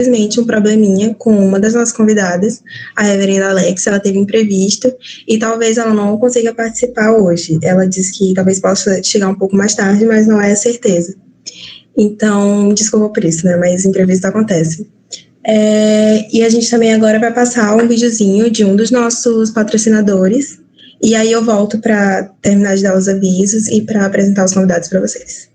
infelizmente, um probleminha com uma das nossas convidadas, a reverenda Alex. Ela teve imprevisto e talvez ela não consiga participar hoje. Ela disse que talvez possa chegar um pouco mais tarde, mas não é certeza. Então, desculpa por isso, né? Mas imprevisto acontece. E a gente também agora vai passar um videozinho de um dos nossos patrocinadores. E aí eu volto para terminar de dar os avisos e para apresentar os convidados para vocês.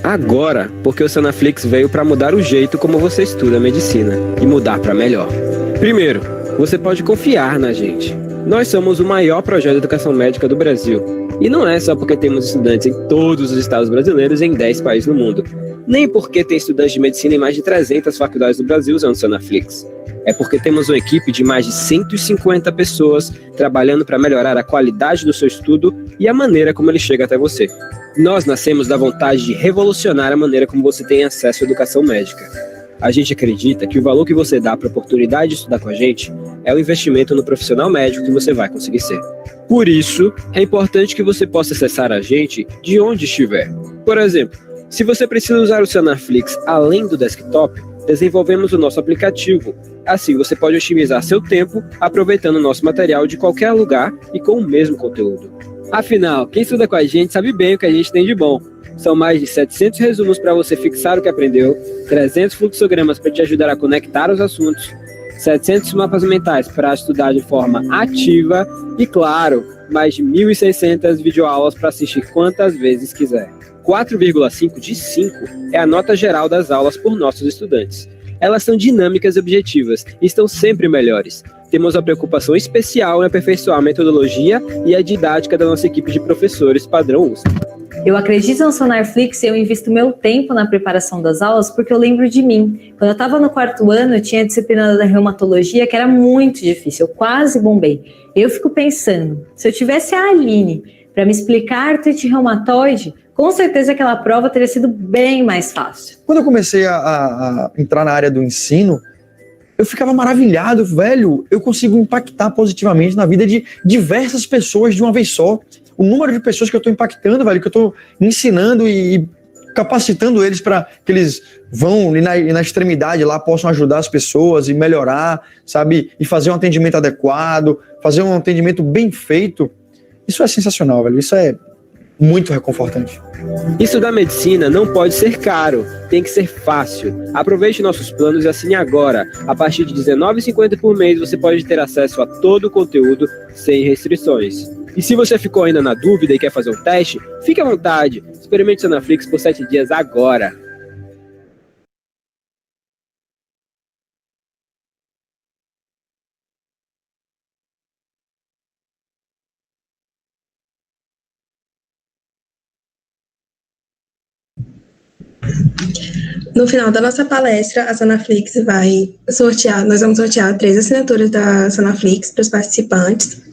Agora, porque o Sanaflix veio para mudar o jeito como você estuda medicina e mudar para melhor. Primeiro, você pode confiar na gente. Nós somos o maior projeto de educação médica do Brasil. E não é só porque temos estudantes em todos os estados brasileiros e em 10 países no mundo. Nem porque tem estudantes de medicina em mais de 300 faculdades do Brasil usando o Sanaflix. É porque temos uma equipe de mais de 150 pessoas trabalhando para melhorar a qualidade do seu estudo e a maneira como ele chega até você. Nós nascemos da vontade de revolucionar a maneira como você tem acesso à educação médica. A gente acredita que o valor que você dá para a oportunidade de estudar com a gente é o investimento no profissional médico que você vai conseguir ser. Por isso, é importante que você possa acessar a gente de onde estiver. Por exemplo, se você precisa usar o Sanaflix além do desktop, desenvolvemos o nosso aplicativo. Assim, você pode otimizar seu tempo aproveitando o nosso material de qualquer lugar e com o mesmo conteúdo. Afinal, quem estuda com a gente sabe bem o que a gente tem de bom. São mais de 700 resumos para você fixar o que aprendeu, 300 fluxogramas para te ajudar a conectar os assuntos, 700 mapas mentais para estudar de forma ativa e, claro, mais de 1.600 videoaulas para assistir quantas vezes quiser. 4,5 de 5 é a nota geral das aulas por nossos estudantes. Elas são dinâmicas e objetivas e estão sempre melhores. Temos uma preocupação especial em aperfeiçoar a metodologia e a didática da nossa equipe de professores padrão USP. Eu acredito no Sanaflix e eu invisto meu tempo na preparação das aulas porque eu lembro de mim. Quando eu estava no 4º ano, eu tinha a disciplina da reumatologia que era muito difícil, eu quase bombei. Eu fico pensando, se eu tivesse a Aline para me explicar artrite reumatoide, com certeza aquela prova teria sido bem mais fácil. Quando eu comecei a entrar na área do ensino, eu ficava maravilhado, velho, eu consigo impactar positivamente na vida de diversas pessoas de uma vez só. O número de pessoas que eu estou impactando, velho, que eu estou ensinando e capacitando eles para que eles vão na extremidade lá, possam ajudar as pessoas e melhorar, sabe? E fazer um atendimento adequado, fazer um atendimento bem feito. Isso é sensacional, velho. Isso é muito reconfortante. Estudar medicina não pode ser caro, tem que ser fácil. Aproveite nossos planos e assine agora. A partir de R$19,50 por mês você pode ter acesso a todo o conteúdo sem restrições. E se você ficou ainda na dúvida e quer fazer um teste, fique à vontade. Experimente o Sanaflix por 7 dias agora. No final da nossa palestra, a Sanaflix vai sortear, nós vamos sortear 3 assinaturas da Sanaflix para os participantes.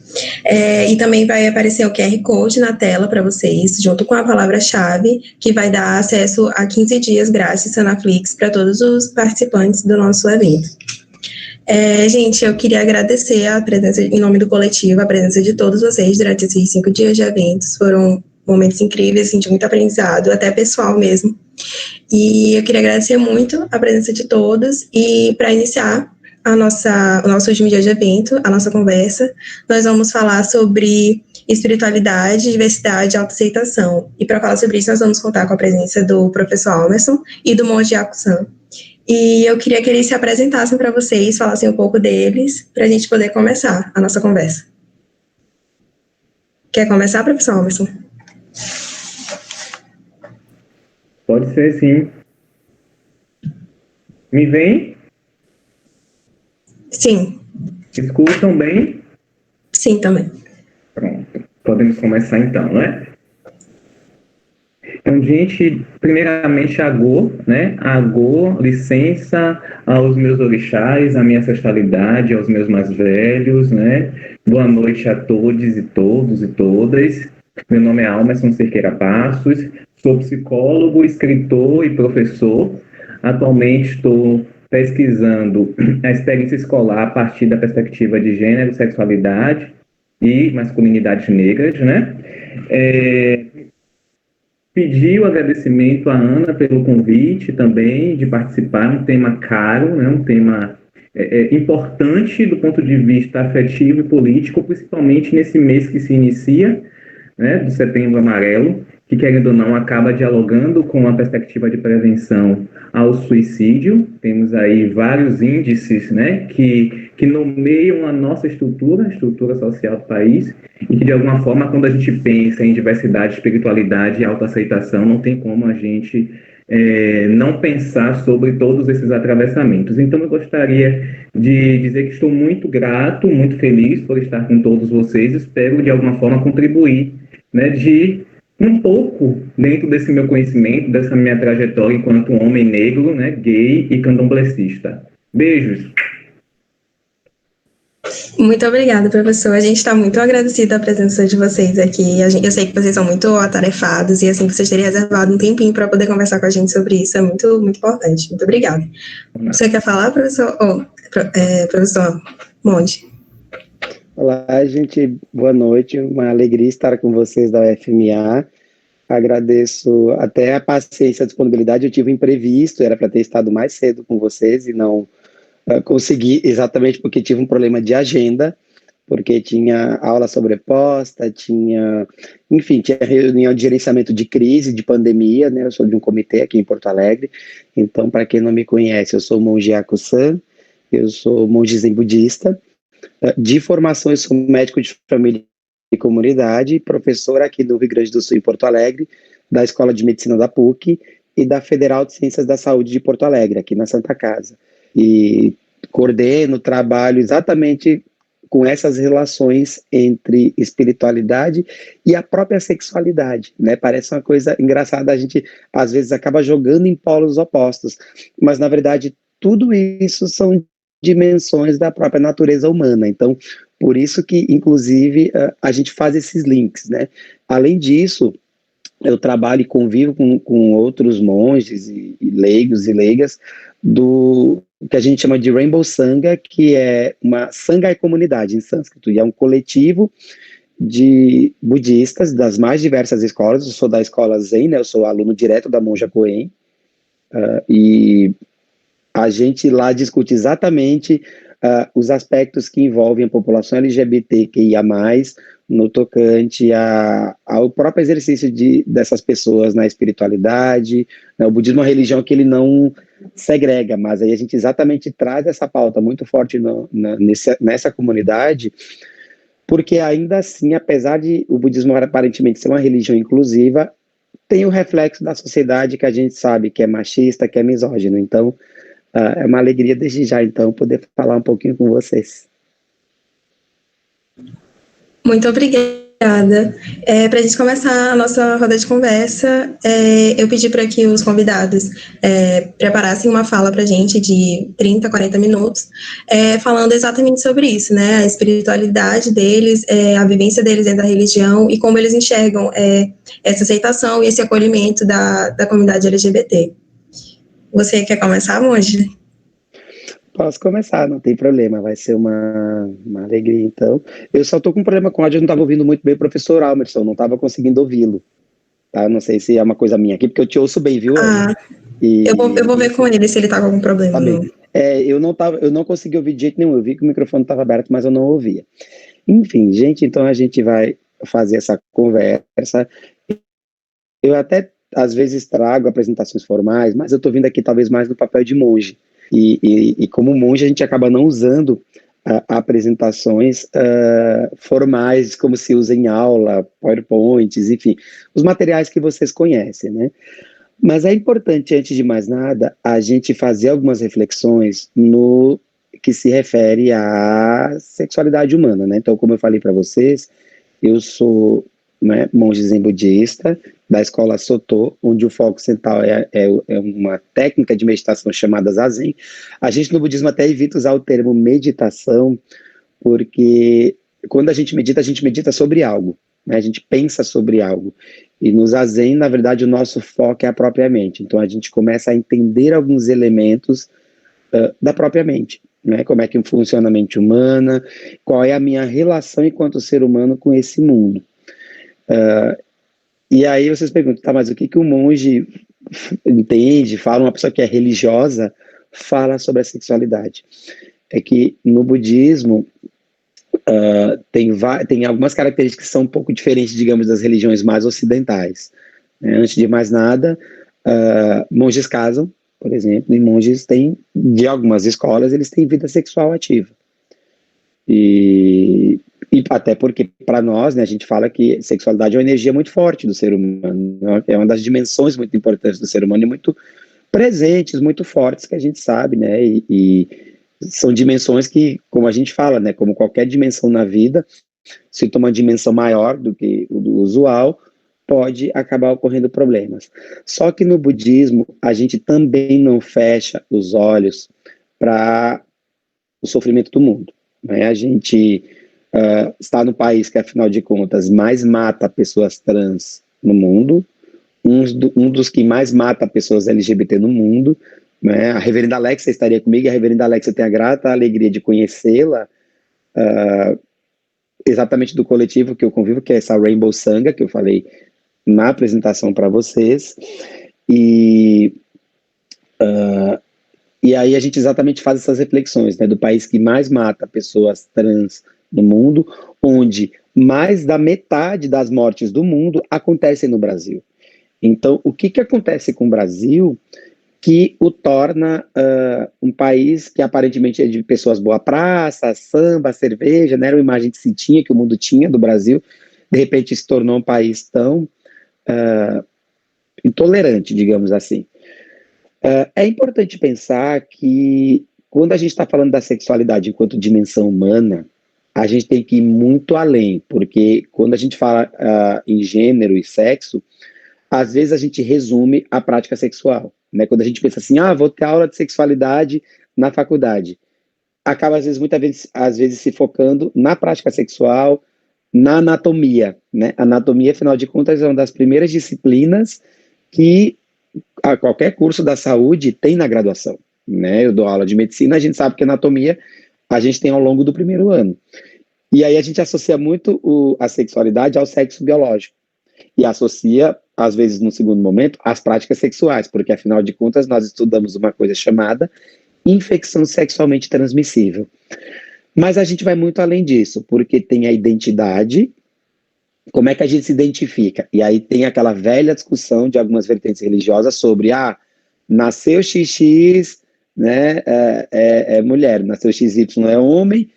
E também vai aparecer o QR Code na tela para vocês, junto com a palavra-chave, que vai dar acesso a 15 dias grátis Sanaflix para todos os participantes do nosso evento. Gente, eu queria agradecer a presença, em nome do coletivo, a presença de todos vocês durante esses 5 dias de eventos. Foram momentos incríveis, de muito aprendizado, até pessoal mesmo. E eu queria agradecer muito a presença de todos. E para iniciar o nosso último dia de evento, a nossa conversa. Nós vamos falar sobre espiritualidade, diversidade e autoaceitação. E para falar sobre isso, nós vamos contar com a presença do professor Almerson e do monge Yaku-san. E eu queria que eles se apresentassem para vocês, falassem um pouco deles, para a gente poder começar a nossa conversa. Quer começar, professor Almerson? Pode ser, sim. Me veem? Sim. Escutam bem? Sim, também. Pronto. Podemos começar então, né? Então, gente, primeiramente, agô, né? Agô, licença aos meus orixás, à minha ancestralidade, aos meus mais velhos, né? Boa noite a todos e todas. Meu nome é Almerson Cerqueira Passos, sou psicólogo, escritor e professor. Atualmente estou pesquisando a experiência escolar a partir da perspectiva de gênero, sexualidade e masculinidades negras, né? Pedi o agradecimento à Ana pelo convite também de participar, um tema caro, né? Um tema importante do ponto de vista afetivo e político, principalmente nesse mês que se inicia, né, do Setembro Amarelo, que, querendo ou não, acaba dialogando com a perspectiva de prevenção ao suicídio. Temos aí vários índices, né, que nomeiam a nossa estrutura, a estrutura social do país, e que, de alguma forma, quando a gente pensa em diversidade, espiritualidade e autoaceitação, não tem como a gente não pensar sobre todos esses atravessamentos. Então, eu gostaria de dizer que estou muito grato, muito feliz por estar com todos vocês. Espero, de alguma forma, contribuir, né, de um pouco dentro desse meu conhecimento, dessa minha trajetória enquanto homem negro, né, gay e candomblessista. Beijos! Muito obrigada, professor. A gente está muito agradecido à presença de vocês aqui. Eu sei que vocês são muito atarefados e assim vocês terem reservado um tempinho para poder conversar com a gente sobre isso é muito, muito importante. Muito obrigada. Você quer falar, professor? Professor Monte? Olá, gente. Boa noite. Uma alegria estar com vocês da UFMA. Agradeço até a paciência e a disponibilidade. Eu tive um imprevisto, era para ter estado mais cedo com vocês e não consegui, exatamente porque tive um problema de agenda, porque tinha aula sobreposta, tinha reunião de gerenciamento de crise, de pandemia, né? Eu sou de um comitê aqui em Porto Alegre. Então, para quem não me conhece, eu sou o monge Yaku-san, eu sou monge zen budista. De formação, eu sou médico de família e comunidade, professor aqui do Rio Grande do Sul, em Porto Alegre, da Escola de Medicina da PUC e da Federal de Ciências da Saúde de Porto Alegre, aqui na Santa Casa. E coordeno, trabalho exatamente com essas relações entre espiritualidade e a própria sexualidade, né? Parece uma coisa engraçada, a gente às vezes acaba jogando em polos opostos, mas na verdade tudo isso são dimensões da própria natureza humana. Então, por isso que, inclusive, a gente faz esses links, né? Além disso, eu trabalho e convivo com outros monges e leigos e leigas do que a gente chama de Rainbow Sangha, que é uma Sangha é comunidade em sânscrito, e é um coletivo de budistas das mais diversas escolas. Eu sou da escola Zen, né? Eu sou aluno direto da monja Koen, e a gente lá discute exatamente os aspectos que envolvem a população LGBTQIA+, no tocante ao próprio exercício dessas pessoas na espiritualidade, né? O budismo é uma religião que ele não segrega, mas aí a gente exatamente traz essa pauta muito forte nessa comunidade, porque ainda assim, apesar de o budismo aparentemente ser uma religião inclusiva, tem o reflexo da sociedade que a gente sabe que é machista, que é misógino. Então, é uma alegria desde já, então, poder falar um pouquinho com vocês. Muito obrigada. Para a gente começar a nossa roda de conversa, eu pedi para que os convidados preparassem uma fala para a gente de 30, 40 minutos, falando exatamente sobre isso, né? A espiritualidade deles, a vivência deles dentro da religião e como eles enxergam essa aceitação e esse acolhimento da comunidade LGBT. Você quer começar, monge? Posso começar, não tem problema, vai ser uma alegria, então. Eu só estou com um problema com o áudio, eu não estava ouvindo muito bem o professor Almerson, não estava conseguindo ouvi-lo, tá? Não sei se é uma coisa minha aqui, porque eu te ouço bem, viu? Eu vou ver com ele se ele está com algum problema. Tá bem. Eu não consegui ouvir de jeito nenhum. Eu vi que o microfone estava aberto, mas eu não ouvia. Enfim, gente, então a gente vai fazer essa conversa. Eu até, às vezes, trago apresentações formais, mas eu estou vindo aqui talvez mais no papel de monge. E como monge, a gente acaba não usando apresentações formais, como se usa em aula, PowerPoints, enfim, os materiais que vocês conhecem, né? Mas é importante, antes de mais nada, a gente fazer algumas reflexões no que se refere à sexualidade humana, né? Então, como eu falei para vocês, eu sou, né, monge zen budista da escola Soto, onde o foco central é uma técnica de meditação chamada Zazen. A gente no budismo até evita usar o termo meditação, porque quando a gente medita sobre algo, né? A gente pensa sobre algo. E no Zazen, na verdade, o nosso foco é a própria mente. Então a gente começa a entender alguns elementos da própria mente, né? Como é que funciona a mente humana, qual é a minha relação enquanto ser humano com esse mundo. E aí vocês perguntam, tá, mas o que o monge entende, fala, uma pessoa que é religiosa, fala sobre a sexualidade? É que no budismo tem algumas características que são um pouco diferentes, digamos, das religiões mais ocidentais. Antes de mais nada, monges casam, por exemplo, e monges têm, de algumas escolas, eles têm vida sexual ativa. E até porque, para nós, né, a gente fala que sexualidade é uma energia muito forte do ser humano, né? É uma das dimensões muito importantes do ser humano e muito presentes, muito fortes, que a gente sabe, né? E são dimensões que, como a gente fala, né, como qualquer dimensão na vida, se toma uma dimensão maior do que o usual, pode acabar ocorrendo problemas. Só que no budismo, a gente também não fecha os olhos para o sofrimento do mundo, né? A gente está no país que, afinal de contas, mais mata pessoas trans no mundo, um dos que mais mata pessoas LGBT no mundo, né? A reverenda Alexa estaria comigo, e a reverenda Alexa tem a grata alegria de conhecê-la, exatamente do coletivo que eu convivo, que é essa Rainbow Sangha, que eu falei na apresentação para vocês, e aí a gente exatamente faz essas reflexões, né, do país que mais mata pessoas trans no mundo, onde mais da metade das mortes do mundo acontecem no Brasil. Então, o que acontece com o Brasil que o torna um país que aparentemente é de pessoas boa praça, samba, cerveja, né? Era uma imagem que se tinha, que o mundo tinha do Brasil, de repente se tornou um país tão intolerante, digamos assim. É importante pensar que quando a gente está falando da sexualidade enquanto dimensão humana, a gente tem que ir muito além, porque quando a gente fala em gênero e sexo, às vezes a gente resume a prática sexual, né? Quando a gente pensa assim, vou ter aula de sexualidade na faculdade, acaba às vezes se focando na prática sexual, na anatomia, né? Anatomia, afinal de contas, é uma das primeiras disciplinas que a qualquer curso da saúde tem na graduação, né? Eu dou aula de medicina, a gente sabe que anatomia a gente tem ao longo do primeiro ano. E aí a gente associa muito a sexualidade ao sexo biológico. E associa, às vezes, no segundo momento, às práticas sexuais, porque, afinal de contas, nós estudamos uma coisa chamada infecção sexualmente transmissível. Mas a gente vai muito além disso, porque tem a identidade, como é que a gente se identifica? E aí tem aquela velha discussão de algumas vertentes religiosas sobre, nasceu XX, né, é mulher, nasceu XY é homem,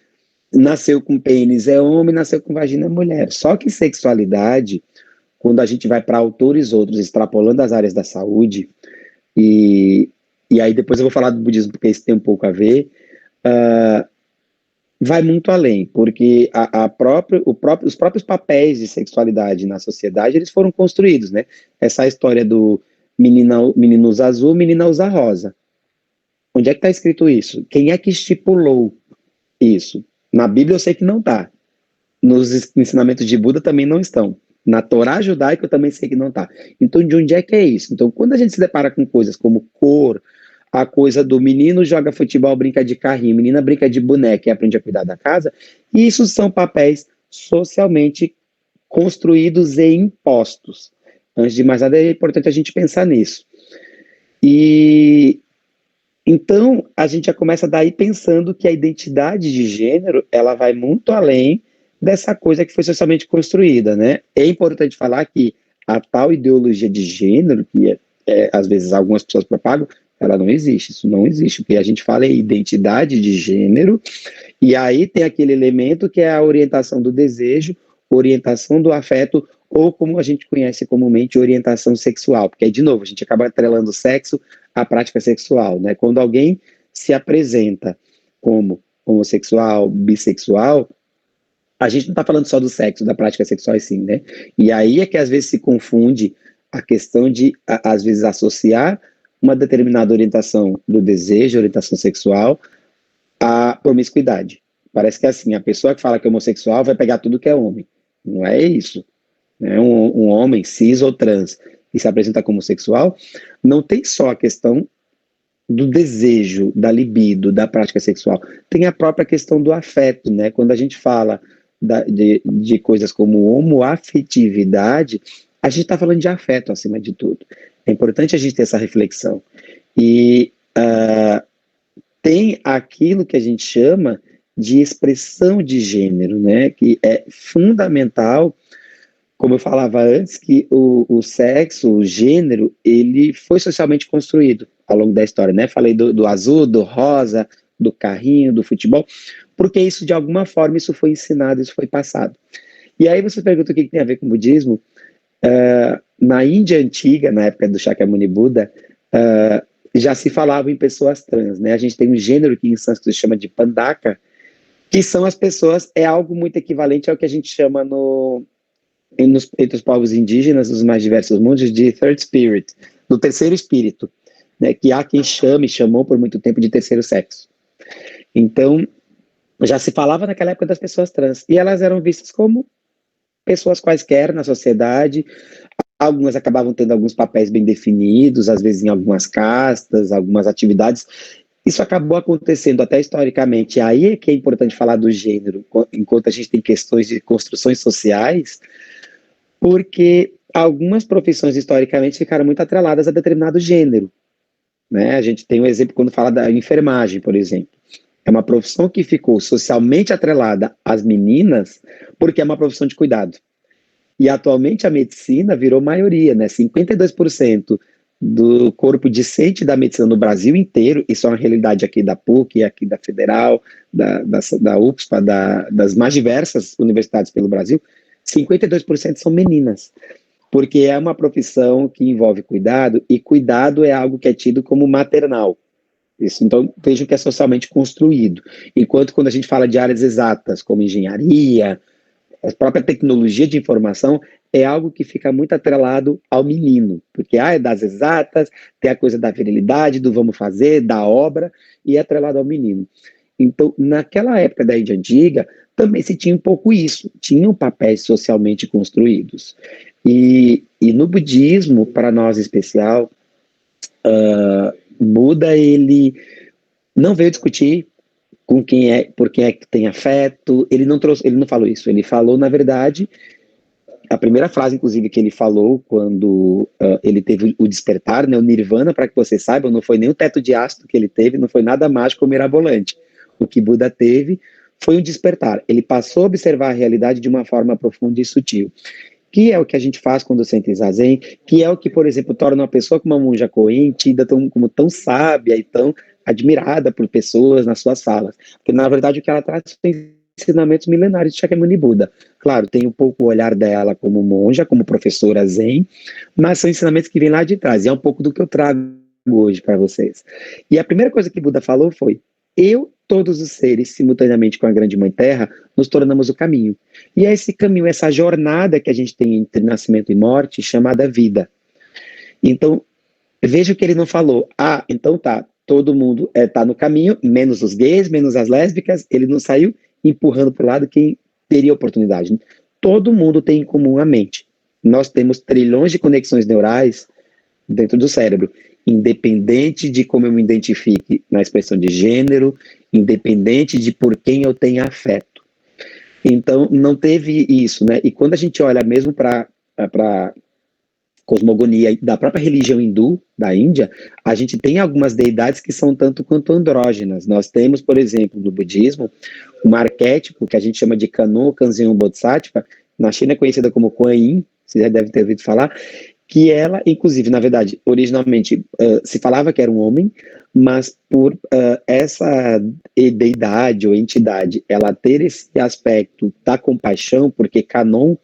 nasceu com pênis é homem, nasceu com vagina é mulher. Só que sexualidade, quando a gente vai para autores outros, extrapolando as áreas da saúde, e aí depois eu vou falar do budismo, porque isso tem um pouco a ver, vai muito além, porque os próprios papéis de sexualidade na sociedade, eles foram construídos, né? Essa história do menino usa azul, menina usa rosa. Onde é que está escrito isso? Quem é que estipulou isso? Na Bíblia eu sei que não está. Nos ensinamentos de Buda também não estão. Na Torá judaica eu também sei que não está. Então, de onde é que é isso? Então, quando a gente se depara com coisas como cor, a coisa do menino joga futebol, brinca de carrinho, menina brinca de boneca e aprende a cuidar da casa, isso são papéis socialmente construídos e impostos. Antes de mais nada, é importante a gente pensar nisso. E Então, a gente já começa daí pensando que a identidade de gênero, ela vai muito além dessa coisa que foi socialmente construída, né? É importante falar que a tal ideologia de gênero, que às vezes algumas pessoas propagam, ela não existe, isso não existe. O que a gente fala é identidade de gênero, e aí tem aquele elemento que é a orientação do desejo, orientação do afeto, ou como a gente conhece comumente, orientação sexual, porque aí, de novo, a gente acaba atrelando o sexo à prática sexual, né? Quando alguém se apresenta como homossexual, bissexual, a gente não está falando só do sexo, da prática sexual, e sim, né? E aí é que às vezes se confunde a questão de, às vezes, associar uma determinada orientação do desejo, orientação sexual, à promiscuidade. Parece que assim, a pessoa que fala que é homossexual vai pegar tudo que é homem. Não é isso. Né? Um homem cis ou trans que se apresenta como homossexual, não tem só a questão do desejo, da libido, da prática sexual, tem a própria questão do afeto, né? Quando a gente fala de coisas como homoafetividade, a gente está falando de afeto acima de tudo. É importante a gente ter essa reflexão. E tem aquilo que a gente chama de expressão de gênero, né? Que é fundamental, como eu falava antes, que o sexo, o gênero, ele foi socialmente construído ao longo da história, né? Falei do azul, do rosa, do carrinho, do futebol, porque isso, de alguma forma, isso foi ensinado, isso foi passado. E aí você pergunta o que tem a ver com o budismo. Na Índia antiga, na época do Shakyamuni Buda, já se falava em pessoas trans, né? A gente tem um gênero que em sânscrito se chama de Pandaka, que são as pessoas, é algo muito equivalente ao que a gente chama entre os povos indígenas dos mais diversos mundos de third spirit, do terceiro espírito, né, que há quem chamou por muito tempo de terceiro sexo. Então, já se falava naquela época das pessoas trans, e elas eram vistas como pessoas quaisquer na sociedade. Algumas acabavam tendo alguns papéis bem definidos, às vezes em algumas castas, algumas atividades. Isso acabou acontecendo até historicamente. Aí é que é importante falar do gênero, enquanto a gente tem questões de construções sociais, porque algumas profissões historicamente ficaram muito atreladas a determinado gênero, né? A gente tem um exemplo quando fala da enfermagem, por exemplo. É uma profissão que ficou socialmente atrelada às meninas porque é uma profissão de cuidado. E atualmente a medicina virou maioria, né? 52% do corpo discente da medicina no Brasil inteiro, isso é uma realidade aqui da PUC, aqui da Federal, da UFSPA, das mais diversas universidades pelo Brasil, 52% são meninas, porque é uma profissão que envolve cuidado, e cuidado é algo que é tido como maternal. Isso, então, vejam que é socialmente construído. Enquanto quando a gente fala de áreas exatas, como engenharia, a própria tecnologia de informação, é algo que fica muito atrelado ao menino, porque é das exatas, tem a coisa da virilidade, do vamos fazer, da obra, e é atrelado ao menino. Então, naquela época da Índia Antiga, também se tinha um pouco isso, tinham papéis socialmente construídos. E no budismo, para nós em especial, Buda, ele não veio discutir por quem é que tem afeto, ele não falou isso, ele falou, na verdade, a primeira frase, inclusive, que ele falou quando ele teve o despertar, né, o nirvana, para que vocês saibam, não foi nem o teto de ácido que ele teve, não foi nada mágico ou mirabolante. O que Buda teve foi um despertar. Ele passou a observar a realidade de uma forma profunda e sutil, que é o que a gente faz quando senta em zazen, que é o que, por exemplo, torna uma pessoa como uma monja Koen tida como tão sábia e tão admirada por pessoas nas suas falas. Porque, na verdade, o que ela traz são ensinamentos milenares de Shakyamuni Buda. Claro, tem um pouco o olhar dela como monja, como professora zen, mas são ensinamentos que vêm lá de trás, e é um pouco do que eu trago hoje para vocês. E a primeira coisa que Buda falou foi: todos os seres, simultaneamente com a grande mãe terra, nos tornamos o caminho. E é esse caminho, essa jornada que a gente tem entre nascimento e morte, chamada vida. Então, veja que ele não falou, então tá, todo mundo tá no caminho, menos os gays, menos as lésbicas, ele não saiu empurrando para o lado quem teria oportunidade. Todo mundo tem em comum a mente. Nós temos trilhões de conexões neurais dentro do cérebro, independente de como eu me identifique na expressão de gênero, independente de por quem eu tenha afeto. Então, não teve isso, né? E quando a gente olha mesmo para cosmogonia da própria religião hindu da Índia, a gente tem algumas deidades que são tanto quanto andrógenas. Nós temos, por exemplo, no budismo, um arquétipo que a gente chama de Kannon Kanzeon Bodhisattva, na China é conhecida como Kuan Yin, você já deve ter ouvido falar, que ela, inclusive, na verdade, originalmente se falava que era um homem, mas por essa deidade ou entidade, ela ter esse aspecto da compaixão, porque Kannon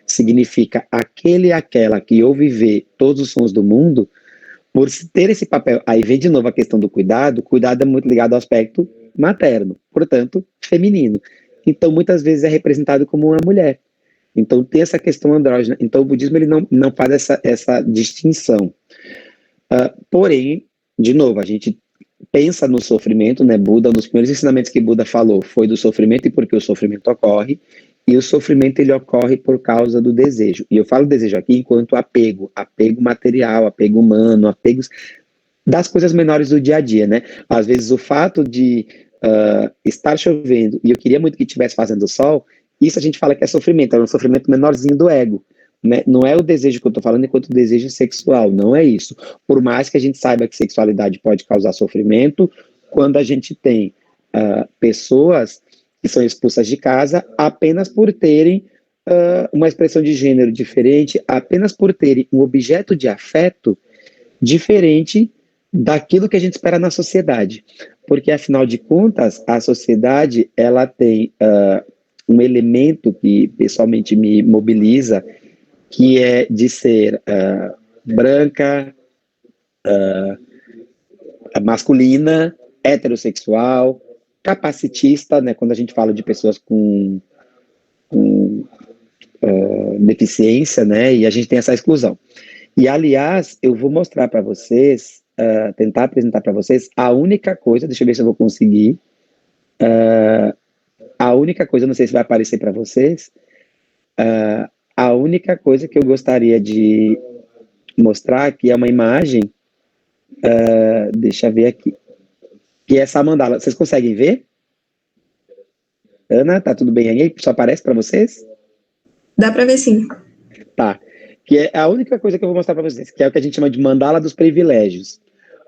significa aquele e aquela que ouve ver todos os sons do mundo, por ter esse papel, aí vem de novo a questão do cuidado, o cuidado é muito ligado ao aspecto materno, portanto, feminino. Então, muitas vezes é representado como uma mulher. Então, tem essa questão andrógena. Então, o budismo ele não faz essa distinção. Porém, de novo, a gente pensa no sofrimento, né? Buda, um dos primeiros ensinamentos que Buda falou foi do sofrimento e por que o sofrimento ocorre. E o sofrimento ele ocorre por causa do desejo. E eu falo desejo aqui enquanto apego material, apego humano, apegos das coisas menores do dia a dia, né? Às vezes o fato de estar chovendo e eu queria muito que estivesse fazendo sol, isso a gente fala que é sofrimento, é um sofrimento menorzinho do ego, né? Não é o desejo que eu estou falando enquanto desejo sexual, não é isso. Por mais que a gente saiba que sexualidade pode causar sofrimento, quando a gente tem pessoas que são expulsas de casa apenas por terem uma expressão de gênero diferente, apenas por terem um objeto de afeto diferente daquilo que a gente espera na sociedade. Porque, afinal de contas, a sociedade ela tem um elemento que pessoalmente me mobiliza, que é de ser branca, masculina, heterossexual, capacitista, né, quando a gente fala de pessoas com deficiência, né, e a gente tem essa exclusão. E, aliás, eu vou mostrar para vocês, tentar apresentar para vocês a única coisa, deixa eu ver se eu vou conseguir, a única coisa, não sei se vai aparecer para vocês, a única coisa que eu gostaria de mostrar aqui é uma imagem, deixa eu ver aqui, que é essa mandala. Vocês conseguem ver? Ana, tá tudo bem aí? Só aparece para vocês? Dá para ver sim. Tá. Que é a única coisa que eu vou mostrar para vocês, que é o que a gente chama de mandala dos privilégios,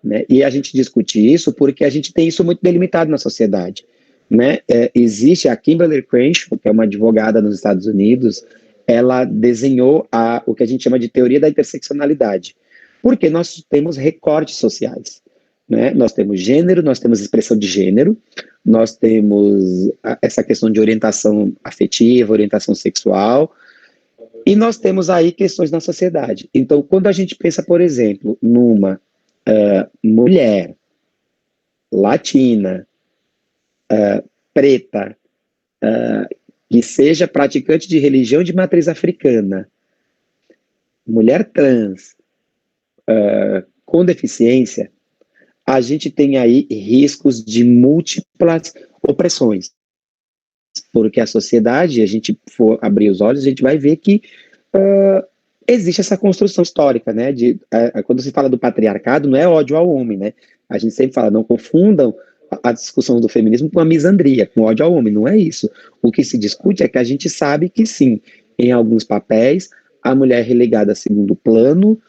né? E a gente discute isso porque a gente tem isso muito delimitado na sociedade, né? Existe a Kimberly Crenshaw, que é uma advogada nos Estados Unidos, ela desenhou o que a gente chama de teoria da interseccionalidade, porque nós temos recortes sociais, né? Nós temos gênero, nós temos expressão de gênero, nós temos essa questão de orientação afetiva, orientação sexual, e nós temos aí questões na sociedade. Então, quando a gente pensa, por exemplo, numa mulher latina, preta, que seja praticante de religião de matriz africana, mulher trans, com deficiência, a gente tem aí riscos de múltiplas opressões. Porque a sociedade, a gente for abrir os olhos, a gente vai ver que existe essa construção histórica, né? Quando se fala do patriarcado, não é ódio ao homem, né? A gente sempre fala, não confundam a discussão do feminismo com a misandria, com ódio ao homem, não é isso. O que se discute é que a gente sabe que sim, em alguns papéis, a mulher é relegada a segundo plano,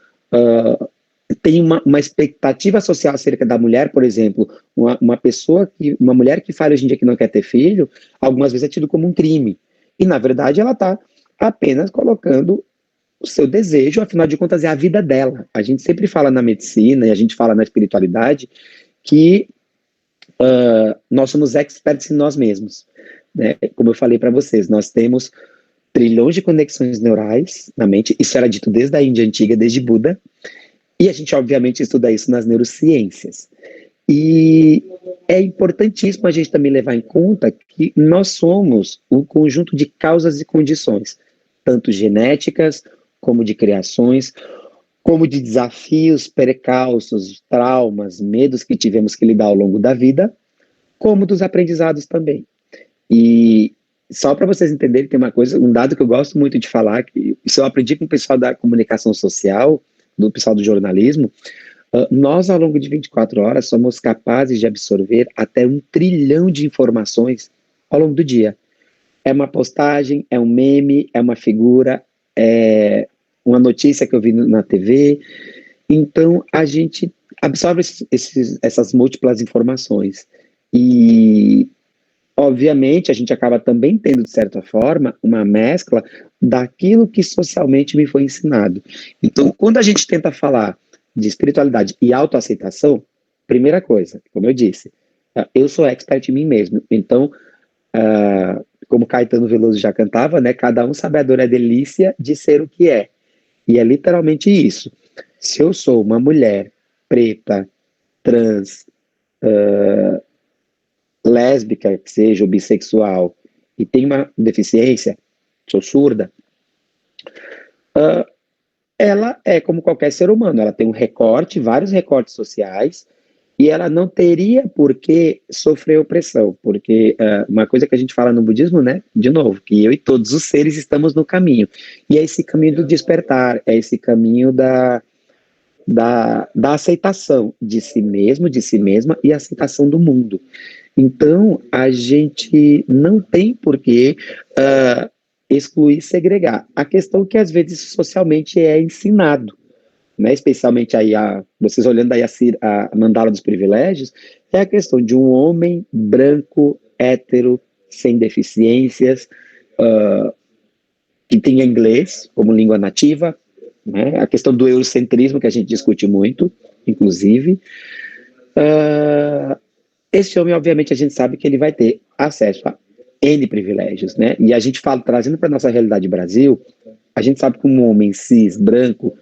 tem uma expectativa social acerca da mulher, por exemplo, uma mulher que fala hoje em dia que não quer ter filho, algumas vezes é tido como um crime. E, na verdade, ela está apenas colocando o seu desejo, afinal de contas, é a vida dela. A gente sempre fala na medicina e a gente fala na espiritualidade que nós somos experts em nós mesmos, né? Como eu falei para vocês, nós temos trilhões de conexões neurais na mente, isso era dito desde a Índia Antiga, desde Buda, e a gente, obviamente, estuda isso nas neurociências. E é importantíssimo a gente também levar em conta que nós somos um conjunto de causas e condições, tanto genéticas, como de criações, como de desafios, percalços, traumas, medos que tivemos que lidar ao longo da vida, como dos aprendizados também. E só para vocês entenderem, tem uma coisa, um dado que eu gosto muito de falar, que isso eu aprendi com o pessoal da comunicação social, do pessoal do jornalismo, nós, ao longo de 24 horas, somos capazes de absorver até 1 trilhão de informações ao longo do dia. É uma postagem, é um meme, é uma figura, é uma notícia que eu vi na TV. Então, a gente absorve essas múltiplas informações. E, obviamente, a gente acaba também tendo, de certa forma, uma mescla daquilo que socialmente me foi ensinado. Então, quando a gente tenta falar de espiritualidade e autoaceitação, primeira coisa, como eu disse, eu sou expert em mim mesmo. Então, como Caetano Veloso já cantava, né? Cada um sabe a dor é delícia de ser o que é. E é literalmente isso. Se eu sou uma mulher preta, trans, lésbica, que seja, ou bissexual, e tem uma deficiência, sou surda, ela é como qualquer ser humano, ela tem um recorte, vários recortes sociais, e ela não teria por que sofrer opressão, porque uma coisa que a gente fala no budismo, né, de novo, que eu e todos os seres estamos no caminho, e é esse caminho do despertar, é esse caminho da aceitação de si mesmo, de si mesma, e aceitação do mundo. Então, a gente não tem por que excluir, segregar. A questão que, às vezes, socialmente é ensinado, né? Especialmente aí, vocês olhando aí a mandala dos privilégios, é a questão de um homem branco, hétero, sem deficiências, que tenha inglês como língua nativa, né? A questão do eurocentrismo, que a gente discute muito, inclusive. Esse homem, obviamente, a gente sabe que ele vai ter acesso a N privilégios, né? E a gente fala, trazendo para a nossa realidade Brasil, a gente sabe que um homem cis, branco,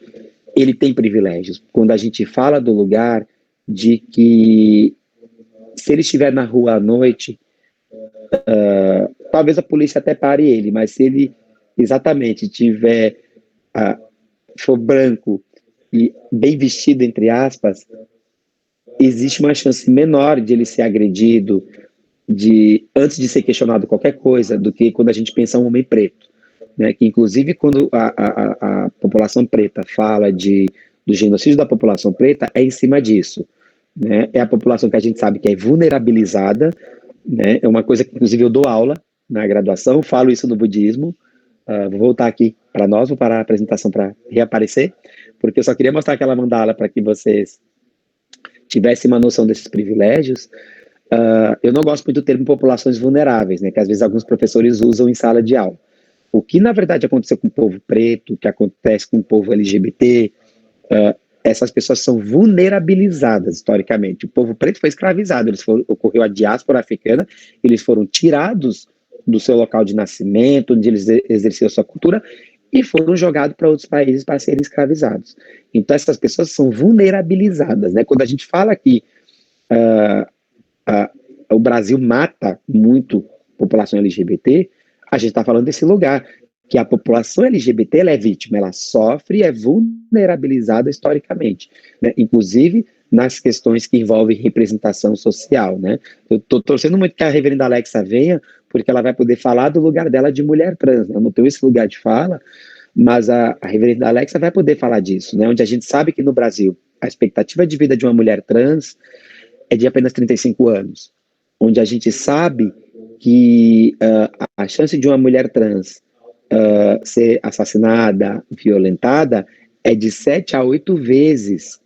ele tem privilégios. Quando a gente fala do lugar de que, se ele estiver na rua à noite, talvez a polícia até pare ele, mas se ele exatamente for branco e bem vestido, entre aspas, existe uma chance menor de ele ser agredido antes de ser questionado qualquer coisa, do que quando a gente pensa um homem preto, né? Que inclusive quando a população preta fala do genocídio da população preta, é em cima disso, né? É a população que a gente sabe que é vulnerabilizada, né? É uma coisa que inclusive eu dou aula na graduação, falo isso no budismo. Vou voltar aqui para nós, vou parar a apresentação para reaparecer, porque eu só queria mostrar aquela mandala para que vocês tivessem uma noção desses privilégios. Eu não gosto muito do termo populações vulneráveis, né, que às vezes alguns professores usam em sala de aula. O que na verdade aconteceu com o povo preto, o que acontece com o povo LGBT, essas pessoas são vulnerabilizadas historicamente. O povo preto foi escravizado, ocorreu a diáspora africana, eles foram tirados do seu local de nascimento, onde eles exerciam sua cultura, e foram jogados para outros países para serem escravizados. Então essas pessoas são vulnerabilizadas, né? Quando a gente fala que o Brasil mata muito a população LGBT, a gente está falando desse lugar, que a população LGBT ela é vítima, ela sofre e é vulnerabilizada historicamente, né? Inclusive nas questões que envolvem representação social, né? Eu estou torcendo muito que a reverenda Alexa venha, porque ela vai poder falar do lugar dela de mulher trans, né? Eu não tenho esse lugar de fala, mas a reverenda Alexa vai poder falar disso, né? Onde a gente sabe que no Brasil a expectativa de vida de uma mulher trans é de apenas 35 anos, onde a gente sabe que a chance de uma mulher trans ser assassinada, violentada, é de 7 a 8 vezes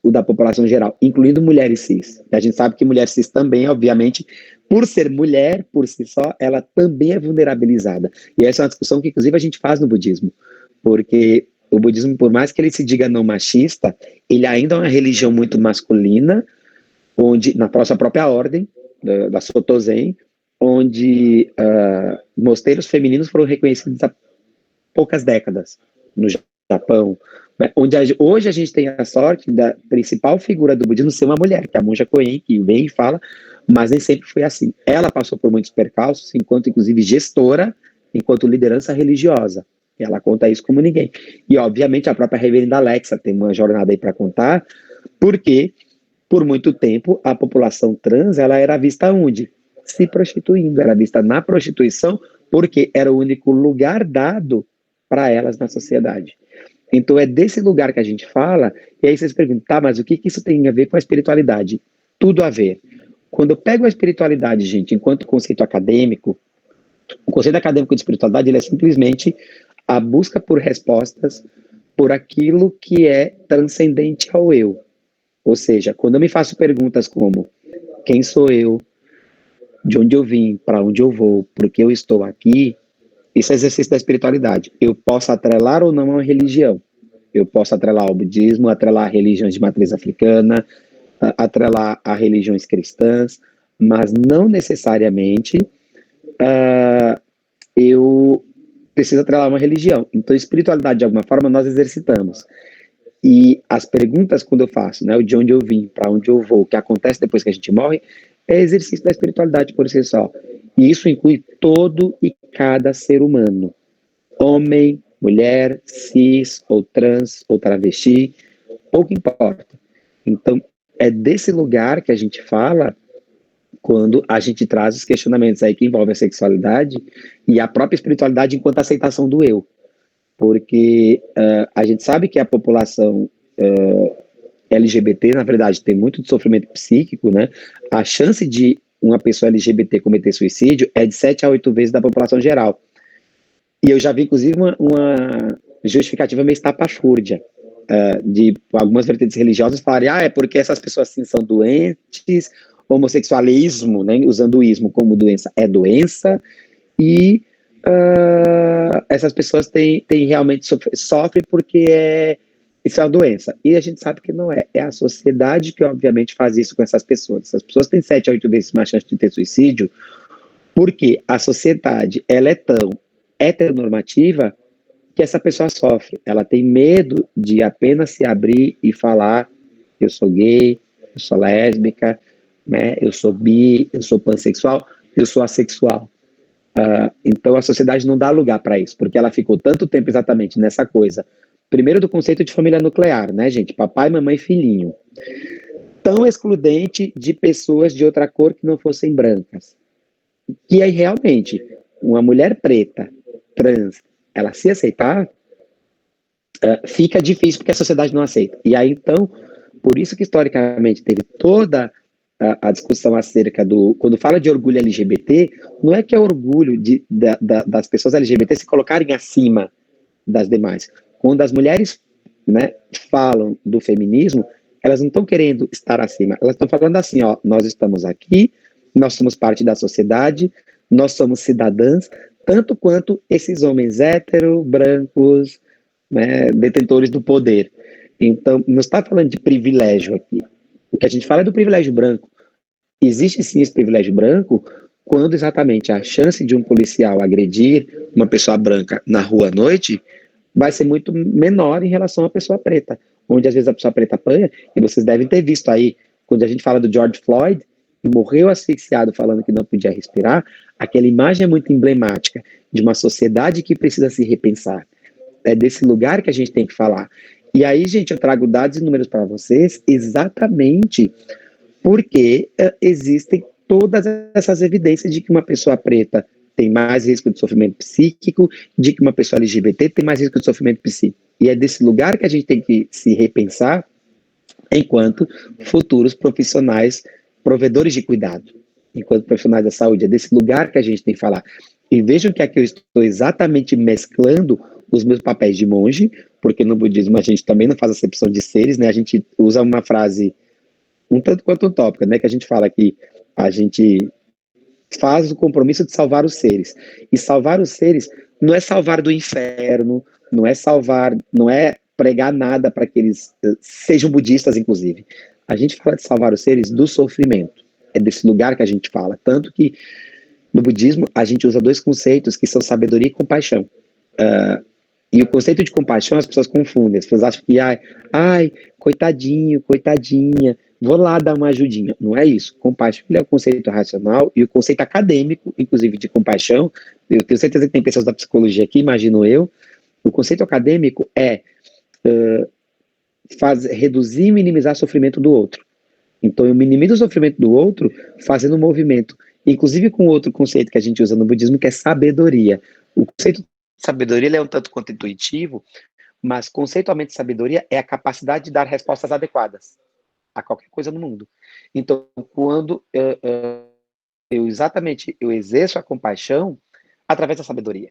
o da população geral, incluindo mulheres cis. E a gente sabe que mulher cis também, obviamente, por ser mulher, por si só, ela também é vulnerabilizada. E essa é uma discussão que, inclusive, a gente faz no budismo, porque o budismo, por mais que ele se diga não machista, ele ainda é uma religião muito masculina, onde, na sua própria ordem, da Soto Zen, onde mosteiros femininos foram reconhecidos há poucas décadas, no Japão, né? Onde hoje a gente tem a sorte da principal figura do budismo ser uma mulher, que é a Monja Coen, que vem e fala, mas nem sempre foi assim. Ela passou por muitos percalços, enquanto inclusive gestora, enquanto liderança religiosa. Ela conta isso como ninguém. E obviamente a própria reverenda Alexa tem uma jornada aí para contar, porque por muito tempo a população trans ela era vista onde? Se prostituindo, era vista na prostituição, porque era o único lugar dado para elas na sociedade. Então é desse lugar que a gente fala, e aí vocês perguntam, tá, mas o que isso tem a ver com a espiritualidade? Tudo a ver. Quando eu pego a espiritualidade, gente, enquanto conceito acadêmico, o conceito acadêmico de espiritualidade ele é simplesmente a busca por respostas por aquilo que é transcendente ao eu. Ou seja, quando eu me faço perguntas como quem sou eu, de onde eu vim, para onde eu vou, por que eu estou aqui, isso é exercício da espiritualidade. Eu posso atrelar ou não a uma religião. Eu posso atrelar ao budismo, atrelar a religiões de matriz africana, atrelar a religiões cristãs, mas não necessariamente eu preciso atrelar uma religião. Então, espiritualidade, de alguma forma, nós exercitamos. E as perguntas, quando eu faço, né, de onde eu vim, para onde eu vou, o que acontece depois que a gente morre, é exercício da espiritualidade por si só. E isso inclui todo e cada ser humano. Homem, mulher, cis, ou trans, ou travesti, pouco importa. Então, é desse lugar que a gente fala quando a gente traz os questionamentos aí que envolvem a sexualidade e a própria espiritualidade enquanto aceitação do eu. Porque a gente sabe que a população LGBT, na verdade, tem muito de sofrimento psíquico, né? A chance de uma pessoa LGBT cometer suicídio é de 7 a 8 vezes da população geral. E eu já vi, inclusive, uma justificativa meio estapafúrdia, de algumas vertentes religiosas falarem, é porque essas pessoas assim são doentes, homossexualismo, né, usando o ismo como doença, é doença, e essas pessoas têm realmente sofrem porque isso é uma doença. E a gente sabe que não é. É a sociedade que, obviamente, faz isso com essas pessoas. Essas pessoas têm 7 a 8 vezes mais chance de ter suicídio porque a sociedade ela é tão heteronormativa que essa pessoa sofre. Ela tem medo de apenas se abrir e falar eu sou gay, eu sou lésbica, né, eu sou bi, eu sou pansexual, eu sou assexual. Então a sociedade não dá lugar para isso, porque ela ficou tanto tempo exatamente nessa coisa. Primeiro do conceito de família nuclear, né, gente? Papai, mamãe, filhinho. Tão excludente de pessoas de outra cor que não fossem brancas. Que aí realmente, uma mulher preta, trans, ela se aceitar, fica difícil porque a sociedade não aceita. E aí então, por isso que historicamente teve toda a discussão acerca do... Quando fala de orgulho LGBT, não é que é orgulho das pessoas LGBT se colocarem acima das demais. Quando as mulheres, né, falam do feminismo, elas não estão querendo estar acima, elas estão falando assim, ó, nós estamos aqui, nós somos parte da sociedade, nós somos cidadãs, tanto quanto esses homens héteros, brancos, né, detentores do poder. Então, não está falando de privilégio aqui. O que a gente fala é do privilégio branco. Existe sim esse privilégio branco quando exatamente a chance de um policial agredir uma pessoa branca na rua à noite vai ser muito menor em relação à pessoa preta, onde às vezes a pessoa preta apanha, e vocês devem ter visto aí, quando a gente fala do George Floyd, que morreu asfixiado falando que não podia respirar, aquela imagem é muito emblemática de uma sociedade que precisa se repensar. É desse lugar que a gente tem que falar. E aí, gente, eu trago dados e números para vocês exatamente porque existem todas essas evidências de que uma pessoa preta tem mais risco de sofrimento psíquico, de que uma pessoa LGBT tem mais risco de sofrimento psíquico. E é desse lugar que a gente tem que se repensar enquanto futuros profissionais, provedores de cuidado, enquanto profissionais da saúde. É desse lugar que a gente tem que falar. E vejam que aqui eu estou exatamente mesclando os meus papéis de monge, porque no budismo a gente também não faz acepção de seres, né? A gente usa uma frase um tanto quanto utópica, né? Que a gente fala que a gente faz o compromisso de salvar os seres. E salvar os seres não é salvar do inferno, não é salvar, não é pregar nada para que eles sejam budistas, inclusive. A gente fala de salvar os seres do sofrimento. É desse lugar que a gente fala. Tanto que no budismo a gente usa dois conceitos que são sabedoria e compaixão. E o conceito de compaixão as pessoas confundem. As pessoas acham que, ai, coitadinho, coitadinha, vou lá dar uma ajudinha. Não é isso. Compaixão é o conceito racional e o conceito acadêmico, inclusive de compaixão. Eu tenho certeza que tem pessoas da psicologia aqui, imagino eu. O conceito acadêmico é reduzir e minimizar o sofrimento do outro. Então, eu minimizo o sofrimento do outro fazendo um movimento. Inclusive com outro conceito que a gente usa no budismo, que é sabedoria. O conceito de sabedoria ele é um tanto quanto intuitivo, mas conceitualmente sabedoria é a capacidade de dar respostas adequadas a qualquer coisa no mundo. Então, quando eu exerço a compaixão através da sabedoria.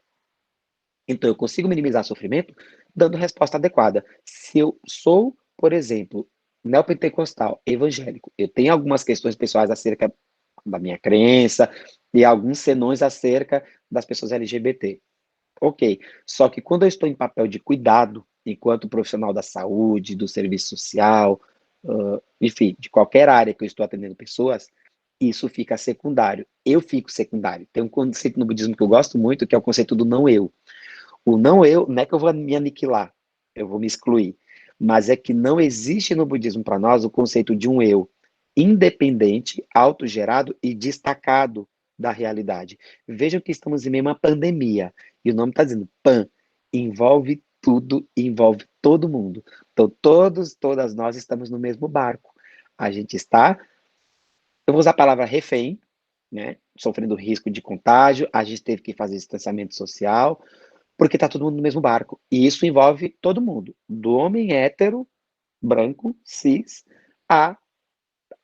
Então, eu consigo minimizar sofrimento dando resposta adequada. Se eu sou, por exemplo, neopentecostal, evangélico, eu tenho algumas questões pessoais acerca da minha crença e alguns senões acerca das pessoas LGBT. Ok. Só que quando eu estou em papel de cuidado, enquanto profissional da saúde, do serviço social, enfim, de qualquer área que eu estou atendendo pessoas, isso fica secundário. Eu fico secundário. Tem um conceito no budismo que eu gosto muito, que é o conceito do não eu. O não eu, não é que eu vou me aniquilar, eu vou me excluir, mas é que não existe no budismo para nós o conceito de um eu independente, autogerado e destacado da realidade. Vejam que estamos em meio a uma pandemia, e o nome está dizendo pan, envolve tudo, envolve todo mundo. Então, todas nós estamos no mesmo barco. A gente está, eu vou usar a palavra refém, né, sofrendo risco de contágio, a gente teve que fazer distanciamento social, porque está todo mundo no mesmo barco. E isso envolve todo mundo, do homem hétero, branco, cis, a,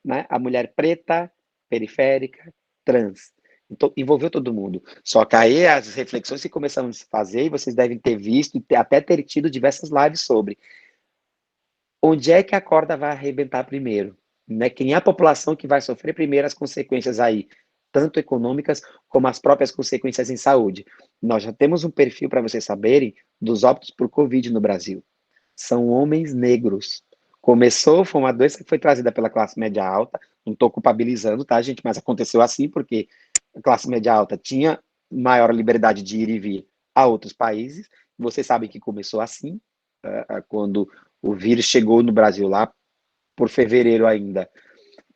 né, a mulher preta, periférica, trans. Então, envolveu todo mundo. Só que aí as reflexões que começamos a se fazer, e vocês devem ter visto, e até ter tido diversas lives sobre onde é que a corda vai arrebentar primeiro. Né? Quem é a população que vai sofrer primeiro as consequências aí, tanto econômicas como as próprias consequências em saúde. Nós já temos um perfil, para vocês saberem, dos óbitos por Covid no Brasil. São homens negros. Começou, foi uma doença que foi trazida pela classe média alta, não estou culpabilizando, tá, gente? Mas aconteceu assim porque a classe média alta tinha maior liberdade de ir e vir a outros países. Vocês sabem que começou assim, quando o vírus chegou no Brasil lá por fevereiro ainda.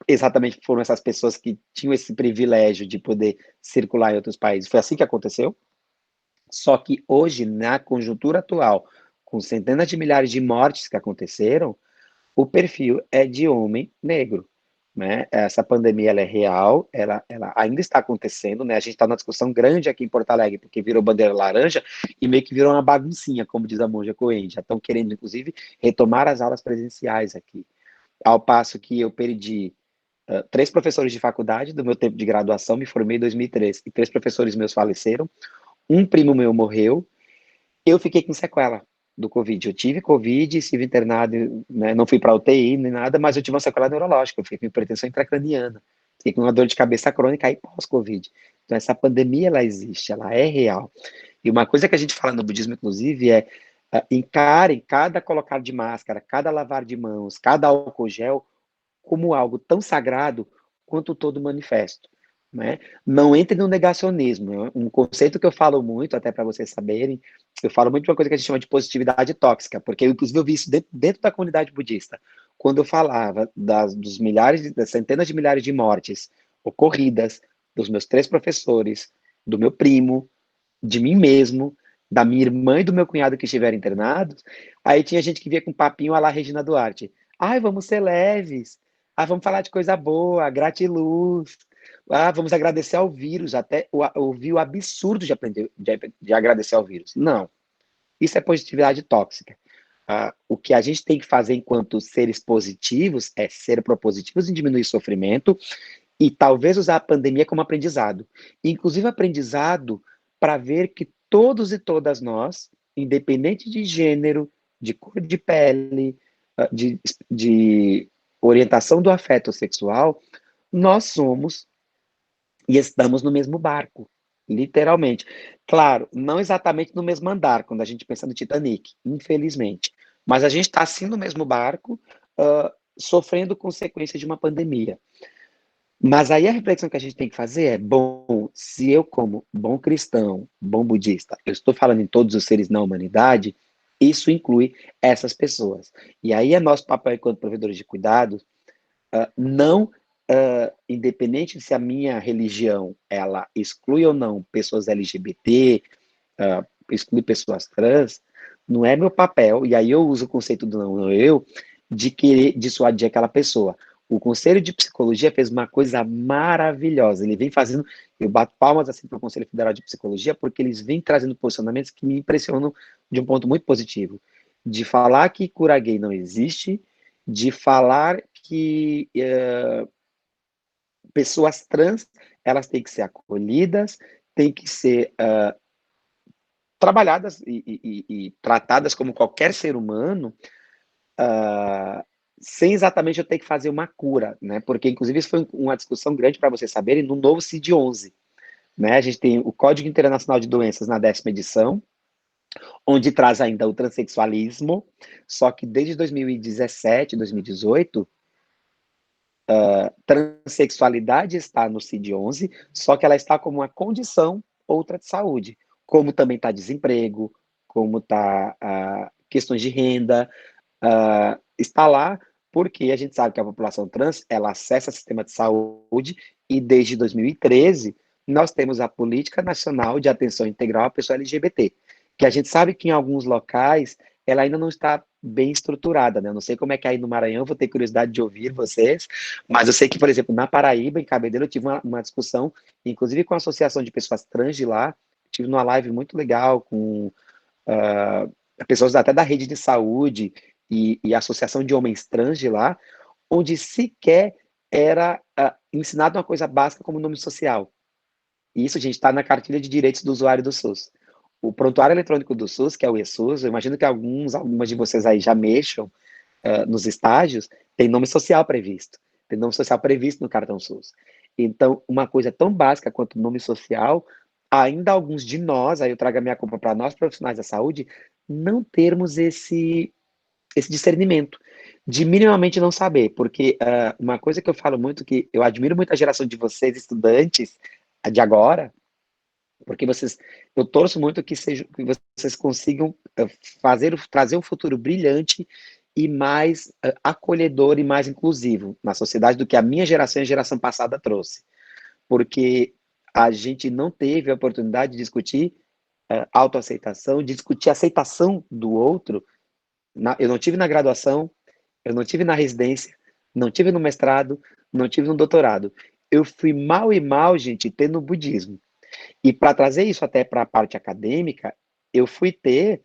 Exatamente foram essas pessoas que tinham esse privilégio de poder circular em outros países. Foi assim que aconteceu. Só que hoje, na conjuntura atual, com centenas de milhares de mortes que aconteceram, o perfil é de homem negro. Né? Essa pandemia ela é real, ela ainda está acontecendo, né? A gente está numa discussão grande aqui em Porto Alegre, porque virou bandeira laranja e meio que virou uma baguncinha, como diz a Monja Coen. Já estão querendo, inclusive, retomar as aulas presenciais aqui. Ao passo que eu perdi 3 professores de faculdade do meu tempo de graduação, me formei em 2003, e 3 professores meus faleceram, um primo meu morreu, eu fiquei com sequela do Covid. Eu tive Covid, estive internado, né, não fui para UTI nem nada, mas eu tive uma sequela neurológica, eu fiquei com hipertensão intracraniana, fiquei com uma dor de cabeça crônica aí pós-Covid. Então essa pandemia, ela existe, ela é real. E uma coisa que a gente fala no budismo, inclusive, é encarem cada colocar de máscara, cada lavar de mãos, cada álcool gel, como algo tão sagrado quanto todo manifesto. Né? Não entre no negacionismo. Um conceito que eu falo muito, até para vocês saberem, eu falo muito de uma coisa que a gente chama de positividade tóxica, porque eu, inclusive, eu vi isso dentro da comunidade budista. Quando eu falava dos milhares, das centenas de milhares de mortes ocorridas, dos meus 3 professores, do meu primo, de mim mesmo, da minha irmã e do meu cunhado que estiveram internados, aí tinha gente que via com papinho à la Regina Duarte. Ai, vamos ser leves. Ah, vamos falar de coisa boa, gratiluz. Ah, vamos agradecer ao vírus. Até ouvi o absurdo de aprender de agradecer ao vírus. Não. Isso é positividade tóxica. O que a gente tem que fazer enquanto seres positivos é ser propositivos em diminuir sofrimento e talvez usar a pandemia como aprendizado. Inclusive aprendizado para ver que todos e todas nós, independente de gênero, de cor de pele, de orientação do afeto sexual, nós somos e estamos no mesmo barco, literalmente. Claro, não exatamente no mesmo andar, quando a gente pensa no Titanic, infelizmente. Mas a gente está assim no mesmo barco, sofrendo consequências de uma pandemia. Mas aí a reflexão que a gente tem que fazer é, bom, se eu como bom cristão, bom budista, eu estou falando em todos os seres na humanidade, isso inclui essas pessoas. E aí é nosso papel enquanto provedores de cuidados, não, independente se a minha religião, ela exclui ou não pessoas LGBT, exclui pessoas trans, não é meu papel, e aí eu uso o conceito do não eu, de querer dissuadir aquela pessoa. O Conselho de Psicologia fez uma coisa maravilhosa. Ele vem fazendo, eu bato palmas assim para o Conselho Federal de Psicologia, porque eles vêm trazendo posicionamentos que me impressionam de um ponto muito positivo. De falar que cura gay não existe, de falar que pessoas trans, elas têm que ser acolhidas, têm que ser trabalhadas e tratadas como qualquer ser humano, sem exatamente eu ter que fazer uma cura, né? Porque, inclusive, isso foi uma discussão grande para vocês saberem no novo CID-11, né? A gente tem o Código Internacional de Doenças na 10ª edição, onde traz ainda o transexualismo, só que desde 2017, 2018, transexualidade está no CID-11, só que ela está como uma condição outra de saúde, como também está desemprego, como está questões de renda, está lá porque a gente sabe que a população trans, ela acessa o sistema de saúde e desde 2013 nós temos a Política Nacional de Atenção Integral à Pessoa LGBT, que a gente sabe que em alguns locais ela ainda não está bem estruturada, né? Eu não sei como é que é aí no Maranhão, vou ter curiosidade de ouvir vocês, mas eu sei que, por exemplo, na Paraíba, em Cabedelo, eu tive uma discussão, inclusive com a Associação de Pessoas Trans de lá, tive uma live muito legal com pessoas até da rede de saúde e a Associação de Homens Trans de lá, onde sequer era ensinado uma coisa básica como nome social. E isso, gente, está na cartilha de direitos do usuário do SUS. O prontuário eletrônico do SUS, que é o eSUS, eu imagino que algumas de vocês aí já mexam nos estágios, tem nome social previsto. Tem nome social previsto no cartão SUS. Então, uma coisa tão básica quanto nome social, ainda alguns de nós, aí eu trago a minha culpa para nós, profissionais da saúde, não termos esse discernimento, de minimamente não saber, porque uma coisa que eu falo muito, que eu admiro muito a geração de vocês, estudantes, de agora, porque eu torço muito que vocês consigam trazer um futuro brilhante e mais acolhedor e mais inclusivo na sociedade do que a minha geração e a geração passada trouxe, porque a gente não teve a oportunidade de discutir autoaceitação, de discutir a aceitação do outro. Eu não tive na graduação, eu não tive na residência, não tive no mestrado, não tive no doutorado. Eu fui mal e mal, gente, ter no budismo. E para trazer isso até para a parte acadêmica, eu fui ter,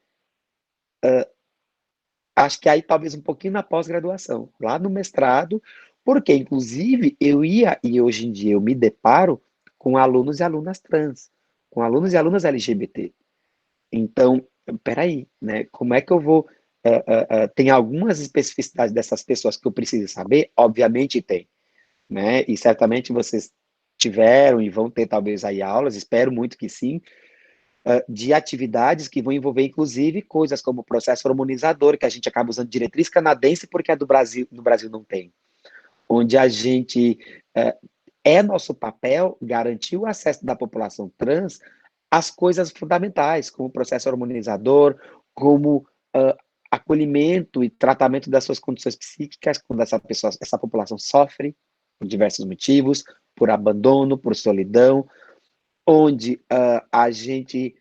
acho que aí talvez um pouquinho na pós-graduação, lá no mestrado, porque inclusive eu ia, e hoje em dia eu me deparo com alunos e alunas trans, com alunos e alunas LGBT. Então, peraí, né? Como é que eu vou... tem algumas especificidades dessas pessoas que eu preciso saber? Obviamente tem, né? E certamente vocês tiveram e vão ter talvez aí aulas, espero muito que sim, de atividades que vão envolver inclusive coisas como o processo hormonizador, que a gente acaba usando diretriz canadense porque no Brasil não tem, onde a gente nosso papel garantir o acesso da população trans às coisas fundamentais, como o processo hormonizador, como acolhimento e tratamento das suas condições psíquicas, quando essa população sofre por diversos motivos, por abandono, por solidão, onde a gente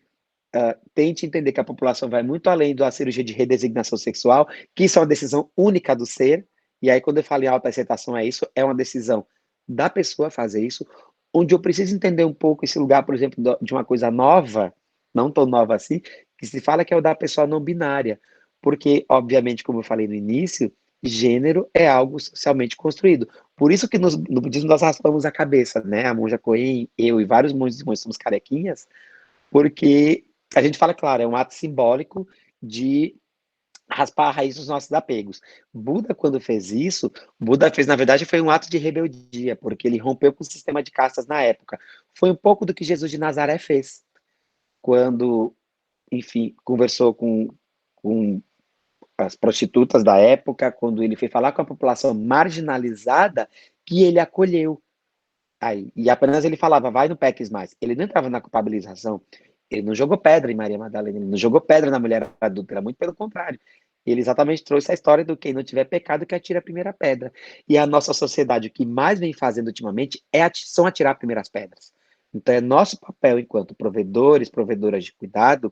tente entender que a população vai muito além da cirurgia de redesignação sexual, que isso é uma decisão única do ser, e aí quando eu falo em autoaceitação é uma decisão da pessoa fazer isso, onde eu preciso entender um pouco esse lugar, por exemplo, de uma coisa nova, não tão nova assim, que se fala que é o da pessoa não binária, porque, obviamente, como eu falei no início, gênero é algo socialmente construído. Por isso que no budismo nós raspamos a cabeça, né? A monja Coen, eu e vários monges somos carequinhas, porque a gente fala, claro, é um ato simbólico de raspar a raiz dos nossos apegos. Buda, quando fez isso, na verdade, foi um ato de rebeldia, porque ele rompeu com o sistema de castas na época. Foi um pouco do que Jesus de Nazaré fez, quando, enfim, conversou com as prostitutas da época, quando ele foi falar com a população marginalizada, que ele acolheu. Aí, e apenas ele falava, vai, não peques mais. Ele não entrava na culpabilização. Ele não jogou pedra em Maria Madalena, ele não jogou pedra na mulher adúltera, muito pelo contrário. Ele exatamente trouxe a história do quem não tiver pecado que atira a primeira pedra. E a nossa sociedade, o que mais vem fazendo ultimamente são atirar as primeiras pedras. Então é nosso papel enquanto provedores, provedoras de cuidado,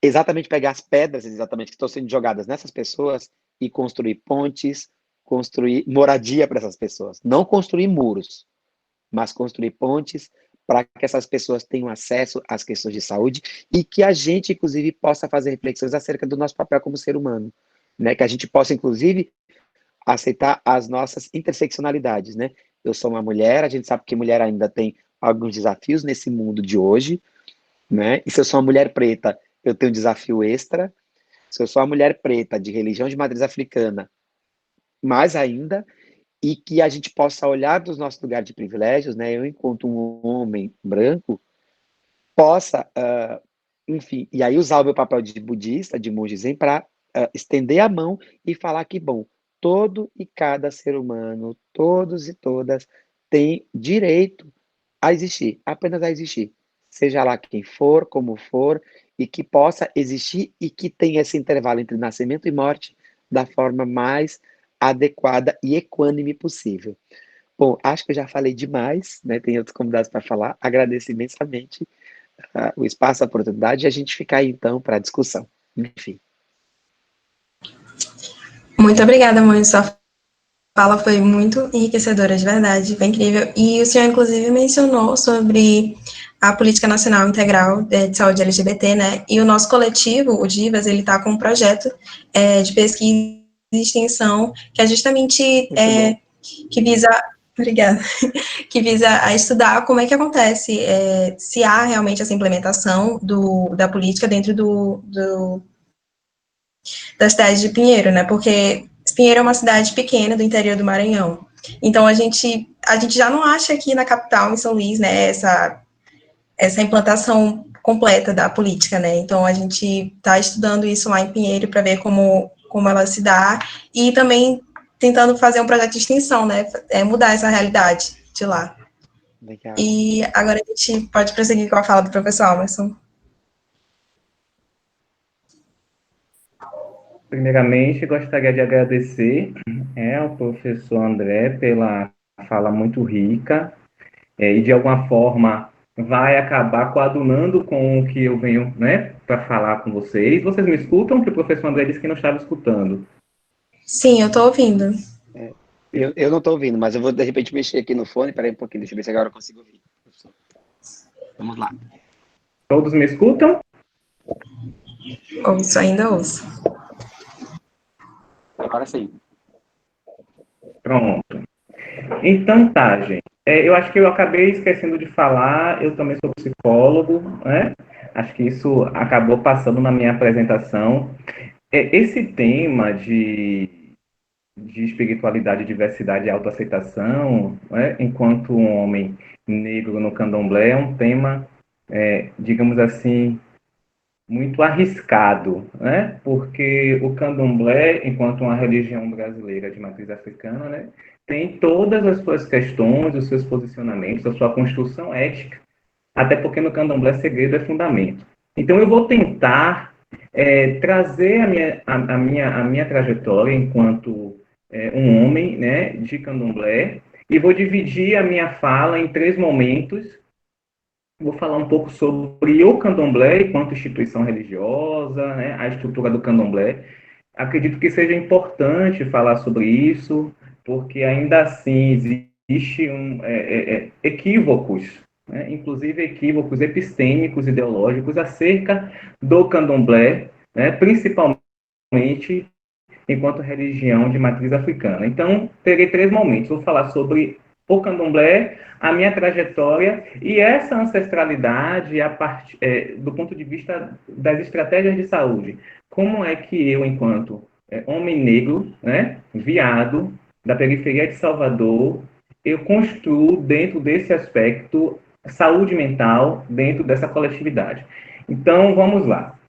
exatamente pegar as pedras exatamente que estão sendo jogadas nessas pessoas e construir pontes, construir moradia para essas pessoas. Não construir muros, mas construir pontes para que essas pessoas tenham acesso às questões de saúde e que a gente, inclusive, possa fazer reflexões acerca do nosso papel como ser humano, né? Que a gente possa, inclusive, aceitar as nossas interseccionalidades, né? Eu sou uma mulher, a gente sabe que mulher ainda tem alguns desafios nesse mundo de hoje, né? E se eu sou uma mulher preta, eu tenho um desafio extra. Se eu sou uma mulher preta de religião de matriz africana, mais ainda, e que a gente possa olhar dos nossos lugares de privilégios, né? Eu, enquanto um homem branco, possa, enfim, e aí usar o meu papel de budista, de monge zen, para estender a mão e falar que, bom, todo e cada ser humano, todos e todas, têm direito a existir, apenas a existir. Seja lá quem for, como for, e que possa existir e que tenha esse intervalo entre nascimento e morte da forma mais adequada e equânime possível. Bom, acho que eu já falei demais, né? Tem outros convidados para falar. Agradeço imensamente o espaço, a oportunidade, e a gente ficar aí, então, para a discussão. Enfim. Muito obrigada, mãe. Sua fala foi muito enriquecedora, de verdade, foi incrível. E o senhor, inclusive, mencionou sobre a Política Nacional Integral de Saúde LGBT, né? E o nosso coletivo, o Divas, ele está com um projeto de pesquisa e extensão que é justamente que visa, obrigada, que visa a estudar como é que acontece, se há realmente essa implementação da política dentro da cidade de Pinheiro, né? Porque Pinheiro é uma cidade pequena do interior do Maranhão. Então a gente já não acha aqui na capital, em São Luís, né, essa implantação completa da política, né? Então a gente está estudando isso lá em Pinheiro para ver como ela se dá e também tentando fazer um projeto de extensão, né? Mudar essa realidade de lá. Legal. E agora a gente pode prosseguir com a fala do professor Emerson. Primeiramente, gostaria de agradecer ao professor André pela fala muito rica e, de alguma forma, vai acabar coadunando com o que eu venho, né, para falar com vocês. Vocês me escutam? Que o professor André disse que não estava escutando. Sim, eu estou ouvindo. Eu não estou ouvindo, mas eu vou, de repente, mexer aqui no fone. Peraí um pouquinho, deixa eu ver se agora eu consigo ouvir. Vamos lá. Todos me escutam? Ouço, ainda ouço. Agora sim. Pronto. Então tá, gente. Eu acho que eu acabei esquecendo de falar, eu também sou psicólogo, né? Acho que isso acabou passando na minha apresentação. Esse tema de espiritualidade, diversidade e autoaceitação, né, enquanto um homem negro no candomblé, é um tema, digamos assim, muito arriscado, né? Porque o candomblé, enquanto uma religião brasileira de matriz africana, né, tem todas as suas questões, os seus posicionamentos, a sua construção ética, até porque no candomblé segredo é fundamento. Então eu vou tentar trazer a minha trajetória enquanto um homem, né, de candomblé, e vou dividir a minha fala em 3 momentos. Vou falar um pouco sobre o candomblé enquanto instituição religiosa, né, a estrutura do candomblé. Acredito que seja importante falar sobre isso, porque ainda assim existe equívocos, né, inclusive equívocos epistêmicos, ideológicos, acerca do candomblé, né, principalmente enquanto religião de matriz africana. Então, terei 3 momentos. Vou falar sobre o candomblé, a minha trajetória e essa ancestralidade do ponto de vista das estratégias de saúde. Como é que eu, enquanto homem negro, né, viado, da periferia de Salvador, eu construo dentro desse aspecto saúde mental dentro dessa coletividade. Então, vamos lá.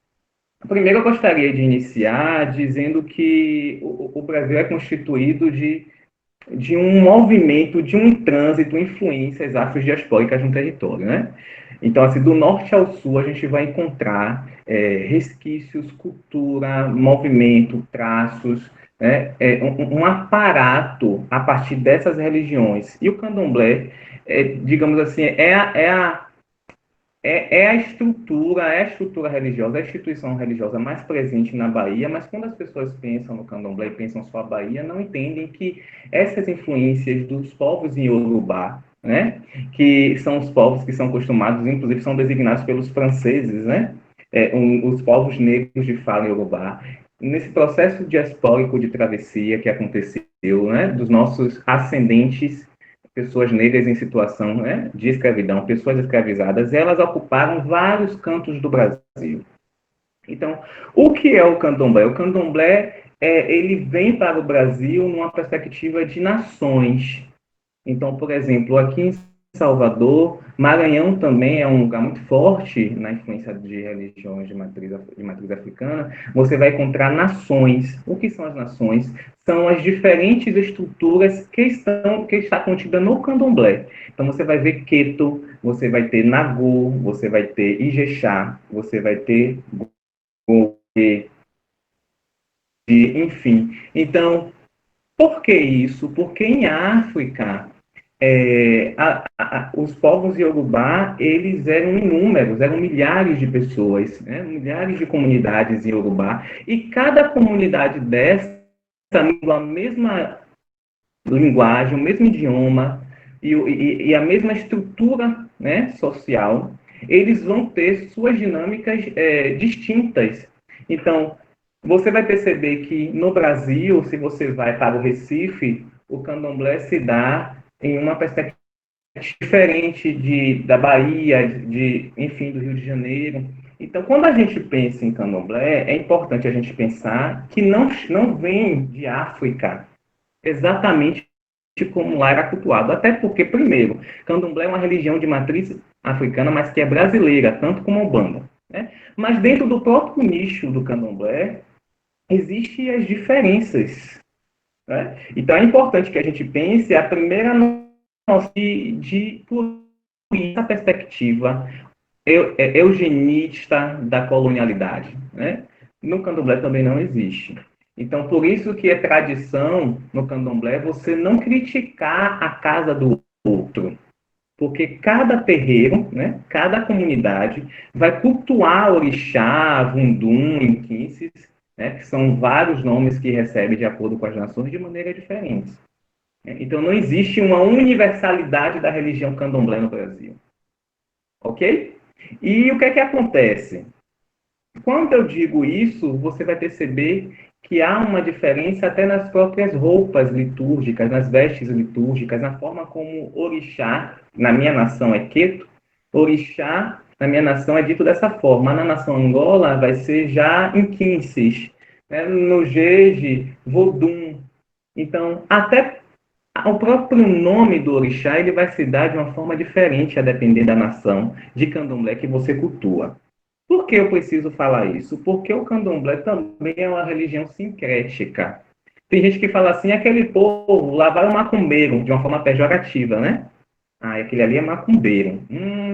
Primeiro, eu gostaria de iniciar dizendo que o Brasil é constituído de um movimento, de um trânsito, influências afrodiaspóricas no território, né? Então, assim, do norte ao sul, a gente vai encontrar resquícios, cultura, movimento, traços, né? Um aparato a partir dessas religiões. E o candomblé, digamos assim, é a estrutura religiosa, a instituição religiosa mais presente na Bahia, mas quando as pessoas pensam no candomblé e pensam só a Bahia, não entendem que essas influências dos povos iorubá, né, que são os povos que são acostumados, inclusive são designados pelos franceses, né, os povos negros de fala iorubá, nesse processo diaspórico de travessia que aconteceu, né, dos nossos ascendentes pessoas negras em situação, né, de escravidão, pessoas escravizadas, elas ocuparam vários cantos do Brasil. Então, o que é o candomblé? O candomblé, ele vem para o Brasil numa perspectiva de nações. Então, por exemplo, aqui em Salvador, Maranhão também é um lugar muito forte na influência de religiões de matriz africana. Você vai encontrar nações. O que são as nações? São as diferentes estruturas que está contida no candomblé. Então, você vai ver Queto, você vai ter Nagô, você vai ter Ijexá, você vai ter Goê, enfim. Então, por que isso? Porque em África, os povos Yorubá, eles eram inúmeros, eram milhares de pessoas, né? Milhares de comunidades em Yorubá, e cada comunidade dessa, a mesma linguagem, o mesmo idioma e a mesma estrutura, né, social, eles vão ter suas dinâmicas distintas. Então, você vai perceber que no Brasil, se você vai para o Recife, o candomblé se dá em uma perspectiva diferente da Bahia, enfim, do Rio de Janeiro. Então, quando a gente pensa em candomblé, é importante a gente pensar que não vem de África exatamente como lá era cultuado. Até porque, primeiro, candomblé é uma religião de matriz africana, mas que é brasileira, tanto como a Umbanda, né? Mas dentro do próprio nicho do candomblé, existem as diferenças, né? Então, é importante que a gente pense a primeira noção por essa perspectiva eugenista da colonialidade, né? No candomblé também não existe. Então, por isso que é tradição no candomblé você não criticar a casa do outro, porque cada terreiro, né, cada comunidade vai cultuar orixá, vundum, inquinces, né, que são vários nomes que recebe de acordo com as nações de maneira diferente. Então, não existe uma universalidade da religião candomblé no Brasil. Ok? E o que é que acontece? Quando eu digo isso, você vai perceber que há uma diferença até nas próprias roupas litúrgicas, nas vestes litúrgicas, na forma como orixá, na minha nação é Queto, orixá, na minha nação é dito dessa forma. Na nação Angola vai ser já Inquinces, né? No Jeje, Vodum. Então, até o próprio nome do orixá ele vai se dar de uma forma diferente a depender da nação de candomblé que você cultua. Por que eu preciso falar isso? Porque o candomblé também é uma religião sincrética. Tem gente que fala assim, aquele povo lá vai o macumbeiro, de uma forma pejorativa, né? Ah, aquele ali é macumbeiro.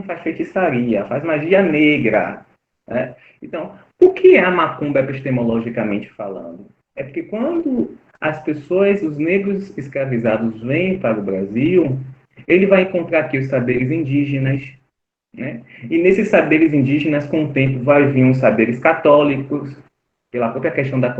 Faz feitiçaria, faz magia negra. Né? Então, o que é a macumba epistemologicamente falando? É porque quando as pessoas, os negros escravizados vêm para o Brasil, ele vai encontrar aqui os saberes indígenas, né? E nesses saberes indígenas, com o tempo, vai vir os saberes católicos, pela própria questão da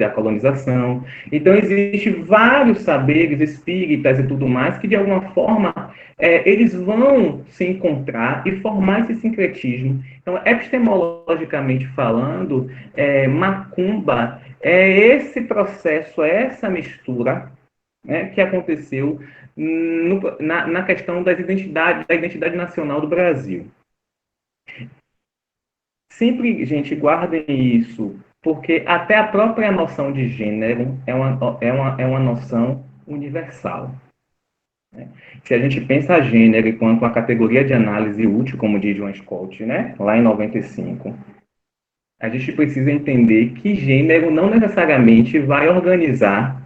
colonização. Então, existem vários saberes espíritas e tudo mais, que, de alguma forma, eles vão se encontrar e formar esse sincretismo. Então, epistemologicamente falando, macumba é esse processo, é essa mistura, né, que aconteceu na questão da identidade nacional do Brasil. Sempre, gente, guardem isso, porque até a própria noção de gênero é uma noção universal. Né? Se a gente pensa gênero enquanto uma categoria de análise útil, como diz John Scott, né, lá em 95, a gente precisa entender que gênero não necessariamente vai organizar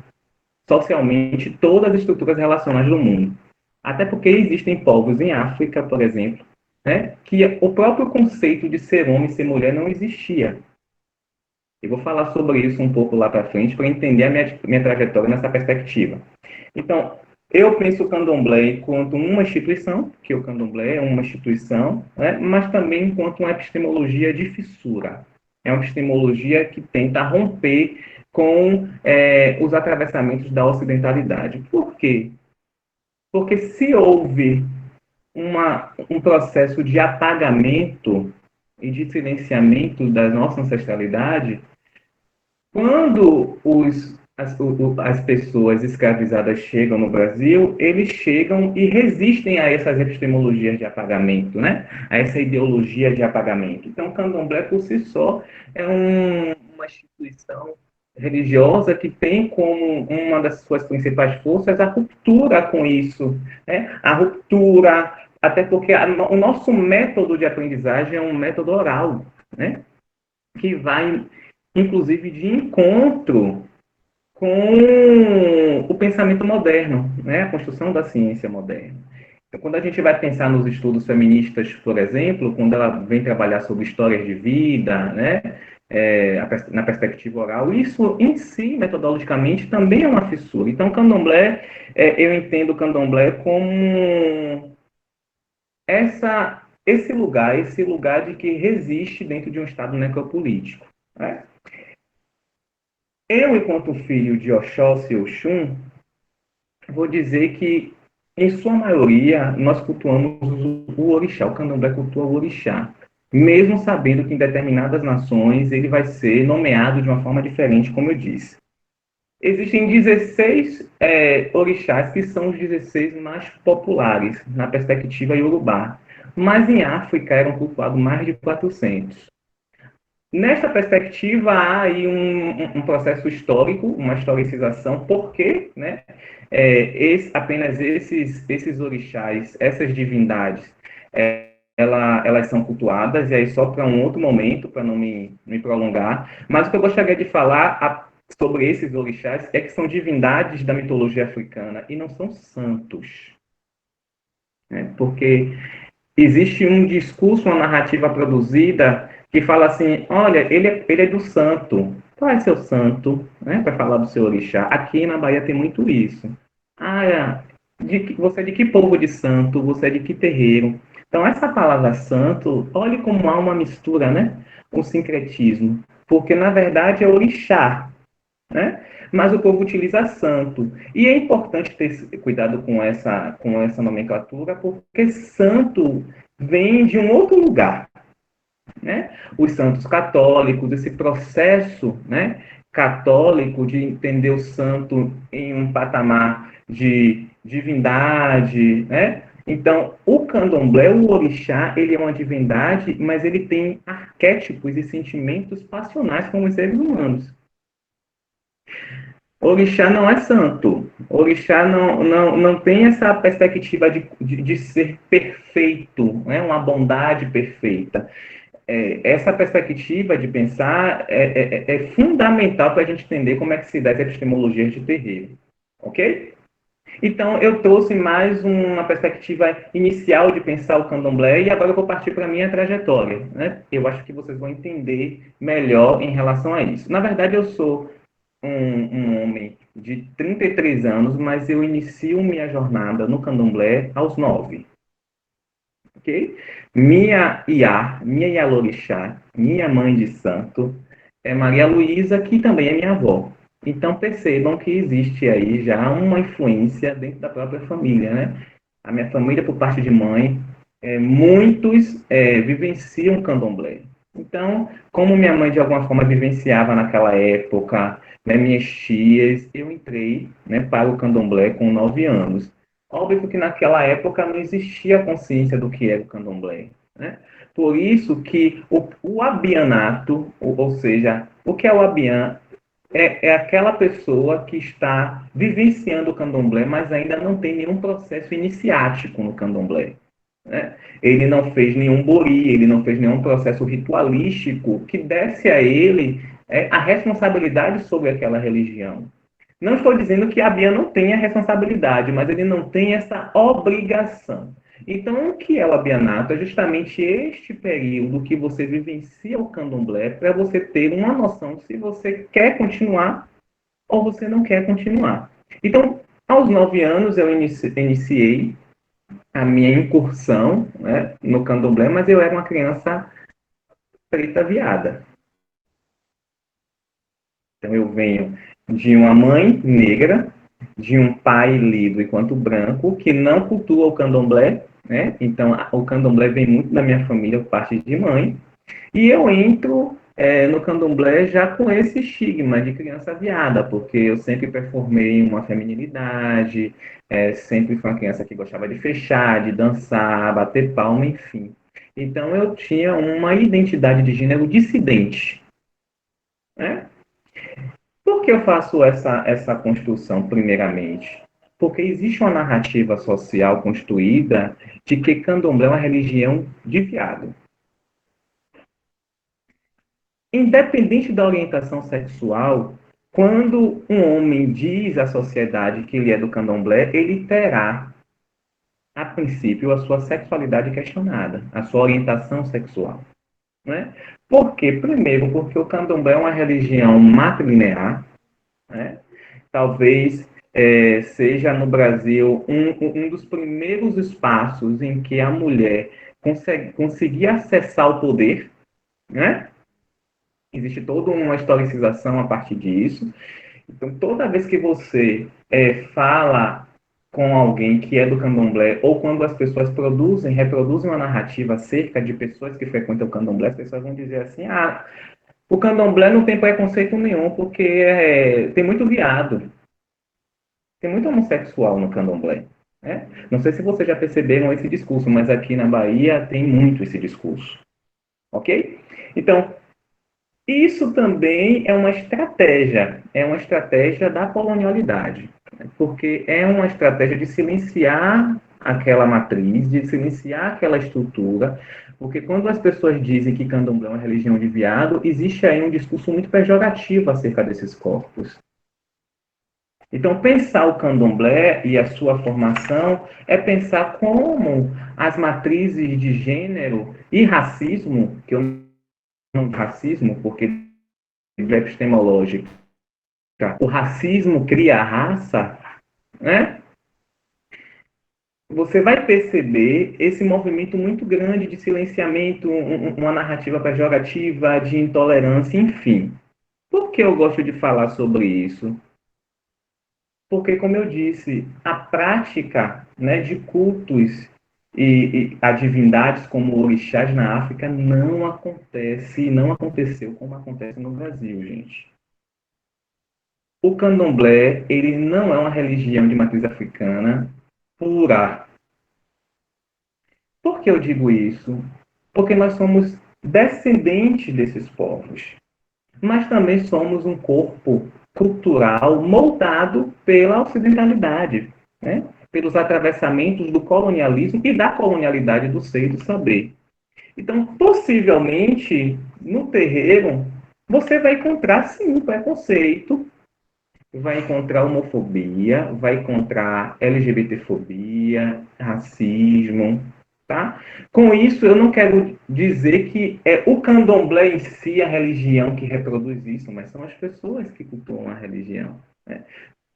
socialmente todas as estruturas relacionais do mundo. Até porque existem povos em África, por exemplo, né, que o próprio conceito de ser homem e ser mulher não existia. Eu vou falar sobre isso um pouco lá para frente para entender a minha trajetória nessa perspectiva. Então, eu penso o candomblé enquanto uma instituição, que o candomblé é uma instituição, né, mas também enquanto uma epistemologia de fissura. É uma epistemologia que tenta romper com os atravessamentos da ocidentalidade. Por quê? Porque se houve um processo de apagamento e de silenciamento da nossa ancestralidade, quando as pessoas escravizadas chegam no Brasil, eles chegam e resistem a essas epistemologias de apagamento, né? A essa ideologia de apagamento. Então, o candomblé, por si só, é uma instituição religiosa que tem como uma das suas principais forças a ruptura com isso, né? A ruptura, até porque o nosso método de aprendizagem é um método oral, né? Que vai, inclusive, de encontro com o pensamento moderno, né? A construção da ciência moderna. Então, quando a gente vai pensar nos estudos feministas, por exemplo, quando ela vem trabalhar sobre histórias de vida, né? Na perspectiva oral, isso em si, metodologicamente, também é uma fissura. Então, o candomblé, eu entendo o candomblé como esse lugar de que resiste dentro de um Estado necropolítico, né? Eu, enquanto filho de Oxóssi e Oxum, vou dizer que, em sua maioria, nós cultuamos o orixá, o candomblé cultua o orixá, mesmo sabendo que em determinadas nações ele vai ser nomeado de uma forma diferente, como eu disse. Existem 16 orixás que são os 16 mais populares, na perspectiva iorubá, mas em África eram cultuados mais de 400. Nessa perspectiva, há aí um processo histórico, uma historicização, porque, né, apenas esses orixás, essas divindades, elas são cultuadas, e aí só para um outro momento, para não me prolongar. Mas o que eu gostaria de falar sobre esses orixás é que são divindades da mitologia africana e não são santos, né? Porque existe um discurso, uma narrativa produzida que fala assim, olha, ele é do santo. Qual é seu santo? Né? Para falar do seu orixá. Aqui na Bahia tem muito isso. Você é de que povo de santo? Você é de que terreiro? Então, essa palavra santo, olhe como há uma mistura, né? Com sincretismo. Porque, na verdade, é orixá, né? Mas o povo utiliza santo. E é importante ter cuidado com essa nomenclatura, porque santo vem de um outro lugar, né? Os santos católicos, esse processo, né, católico de entender o santo em um patamar de divindade, né? Então, o candomblé, o orixá, ele é uma divindade, mas ele tem arquétipos e sentimentos passionais como os seres humanos. Orixá não é santo. Orixá não tem essa perspectiva de ser perfeito, né? Uma bondade perfeita. Essa perspectiva de pensar é fundamental para a gente entender como é que se dá essa epistemologia de terreiro. Ok? Então, eu trouxe mais uma perspectiva inicial de pensar o candomblé e agora eu vou partir para a minha trajetória, né? Eu acho que vocês vão entender melhor em relação a isso. Na verdade, eu sou um homem de 33 anos, mas eu inicio minha jornada no candomblé aos 9. Ok? Minha Ialorixá, minha mãe de santo, é Maria Luísa, que também é minha avó. Então, percebam que existe aí já uma influência dentro da própria família, né? A minha família, por parte de mãe, muitos vivenciam candomblé. Então, como minha mãe, de alguma forma, vivenciava naquela época, né, minhas tias, eu entrei, né, para o candomblé com 9 anos. Óbvio que naquela época não existia consciência do que era o candomblé, né? Por isso que o abianato, ou seja, o que é o abian, é aquela pessoa que está vivenciando o candomblé, mas ainda não tem nenhum processo iniciático no candomblé, né? Ele não fez nenhum bori, ele não fez nenhum processo ritualístico que desse a ele a responsabilidade sobre aquela religião. Não estou dizendo que a Bia não tenha responsabilidade, mas ele não tem essa obrigação. Então, o que é o abianato? É justamente este período que você vivencia o candomblé para você ter uma noção se você quer continuar ou você não quer continuar. Então, aos 9 anos, eu iniciei a minha incursão, né, no candomblé, mas eu era uma criança preta viada. Então, eu venho de uma mãe negra, de um pai lido enquanto branco, que não cultua o candomblé, né? Então, o candomblé vem muito da minha família, por parte de mãe, e eu entro no candomblé já com esse estigma de criança viada, porque eu sempre performei uma feminilidade, sempre fui uma criança que gostava de fechar, de dançar, bater palma, enfim. Então eu tinha uma identidade de gênero dissidente, né? Por que eu faço essa construção, primeiramente? Porque existe uma narrativa social construída de que candomblé é uma religião de viado. Independente da orientação sexual, quando um homem diz à sociedade que ele é do candomblé, ele terá, a princípio, a sua sexualidade questionada, a sua orientação sexual. Né? Por quê? Primeiro, porque o candomblé é uma religião matrilinear, né? Talvez seja no Brasil um dos primeiros espaços em que a mulher conseguia acessar o poder, né? Existe toda uma historicização a partir disso. Então, toda vez que você fala com alguém que é do candomblé, ou quando as pessoas reproduzem uma narrativa acerca de pessoas que frequentam o candomblé, as pessoas vão dizer assim, o candomblé não tem preconceito nenhum, porque tem muito viado, tem muito homossexual no candomblé. Né? Não sei se vocês já perceberam esse discurso, mas aqui na Bahia tem muito esse discurso. Ok? Então, isso também é uma estratégia da colonialidade, porque é uma estratégia de silenciar aquela matriz, de silenciar aquela estrutura, porque quando as pessoas dizem que candomblé é uma religião de viado, existe aí um discurso muito pejorativo acerca desses corpos. Então, pensar o candomblé e a sua formação é pensar como as matrizes de gênero e racismo, que eu não racismo, porque de epistemológica, o racismo cria a raça, né? Você vai perceber esse movimento muito grande de silenciamento, uma narrativa pejorativa, de intolerância, enfim. Por que eu gosto de falar sobre isso? Porque, como eu disse, a prática, né, de cultos e a divindades como orixás na África não aconteceu como acontece no Brasil, gente. O candomblé, ele não é uma religião de matriz africana pura. Por que eu digo isso? Porque nós somos descendentes desses povos, mas também somos um corpo cultural moldado pela ocidentalidade, né? Pelos atravessamentos do colonialismo e da colonialidade do ser e do saber. Então, possivelmente, no terreiro, você vai encontrar, sim, preconceito, vai encontrar homofobia, vai encontrar LGBTfobia, racismo, tá? Com isso, eu não quero dizer que é o candomblé em si a religião que reproduz isso, mas são as pessoas que cultuam a religião. Né?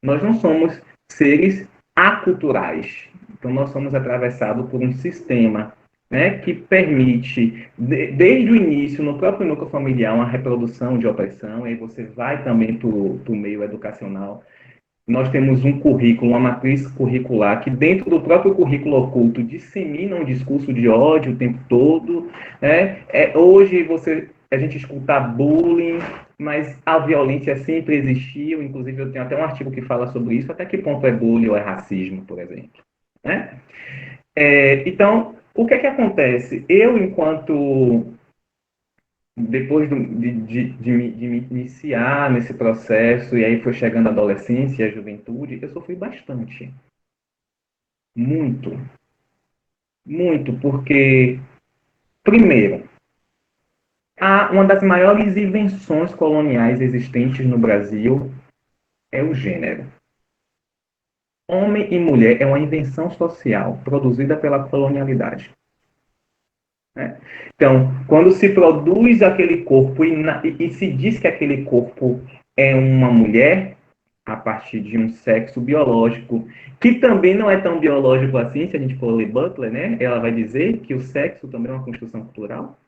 Nós não somos seres aculturais, então nós somos atravessados por um sistema, né, que permite, desde o início, no próprio núcleo familiar, uma reprodução de opressão, e aí você vai também para o meio educacional. Nós temos um currículo, uma matriz curricular, que dentro do próprio currículo oculto dissemina um discurso de ódio o tempo todo. Né? Hoje a gente escuta bullying, mas a violência sempre existiu, inclusive eu tenho até um artigo que fala sobre isso, até que ponto é bullying ou é racismo, por exemplo. Né? Então, o que é que acontece? Eu, depois de me iniciar nesse processo, e aí foi chegando a adolescência e a juventude, eu sofri bastante. Muito. Muito, porque, primeiro, uma das maiores invenções coloniais existentes no Brasil é o gênero. Homem e mulher é uma invenção social produzida pela colonialidade. Né? Então, quando se produz aquele corpo e se diz que aquele corpo é uma mulher, a partir de um sexo biológico, que também não é tão biológico assim, se a gente for ler Butler, né? Ela vai dizer que o sexo também é uma construção cultural.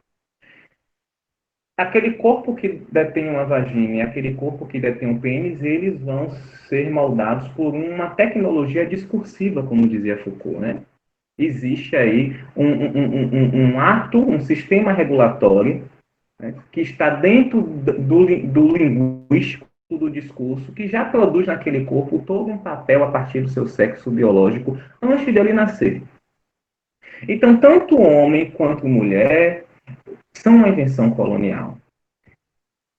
Aquele corpo que detém uma vagina e aquele corpo que detém um pênis, eles vão ser moldados por uma tecnologia discursiva, como dizia Foucault, né? Existe aí um ato, um sistema regulatório né, que está dentro do linguístico, do discurso, que já produz naquele corpo todo um papel a partir do seu sexo biológico antes de ele nascer. Então, tanto homem quanto mulher são uma invenção colonial.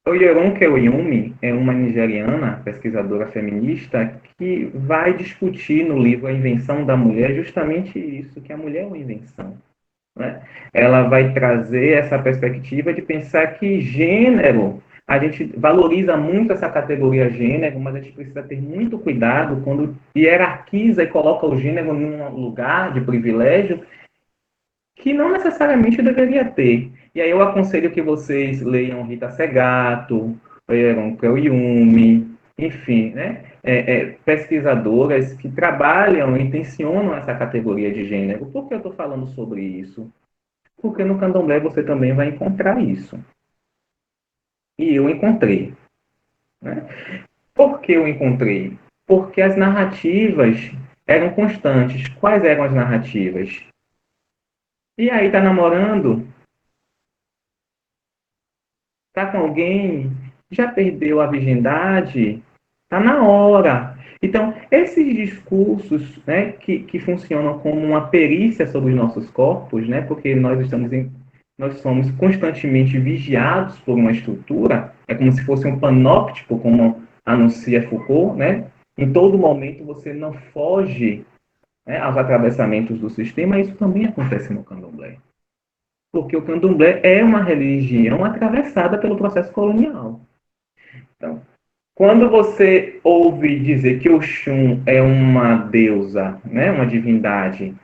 Oyeronke Oyumi é uma nigeriana, pesquisadora feminista, que vai discutir no livro A Invenção da Mulher justamente isso, que a mulher é uma invenção. Né? Ela vai trazer essa perspectiva de pensar que gênero, a gente valoriza muito essa categoria gênero, mas a gente precisa ter muito cuidado quando hierarquiza e coloca o gênero num lugar de privilégio que não necessariamente deveria ter. E aí eu aconselho que vocês leiam Rita Segato, Oyeronke Oyumi, enfim, né? Pesquisadoras que trabalham e tensionam essa categoria de gênero. Por que eu estou falando sobre isso? Porque no candomblé você também vai encontrar isso. E eu encontrei. Né? Por que eu encontrei? Porque as narrativas eram constantes. Quais eram as narrativas? E aí, tá namorando? Tá com alguém? Já perdeu a virgindade? Tá na hora. Então, esses discursos, né, que funcionam como uma perícia sobre os nossos corpos, né, porque nós somos constantemente vigiados por uma estrutura, é como se fosse um panóptico, como anuncia Foucault, né? Em todo momento você não foge, né, aos atravessamentos do sistema, isso também acontece no candomblé. Porque o candomblé é uma religião atravessada pelo processo colonial. Então, quando você ouve dizer que Oxum é uma deusa, né, uma divindade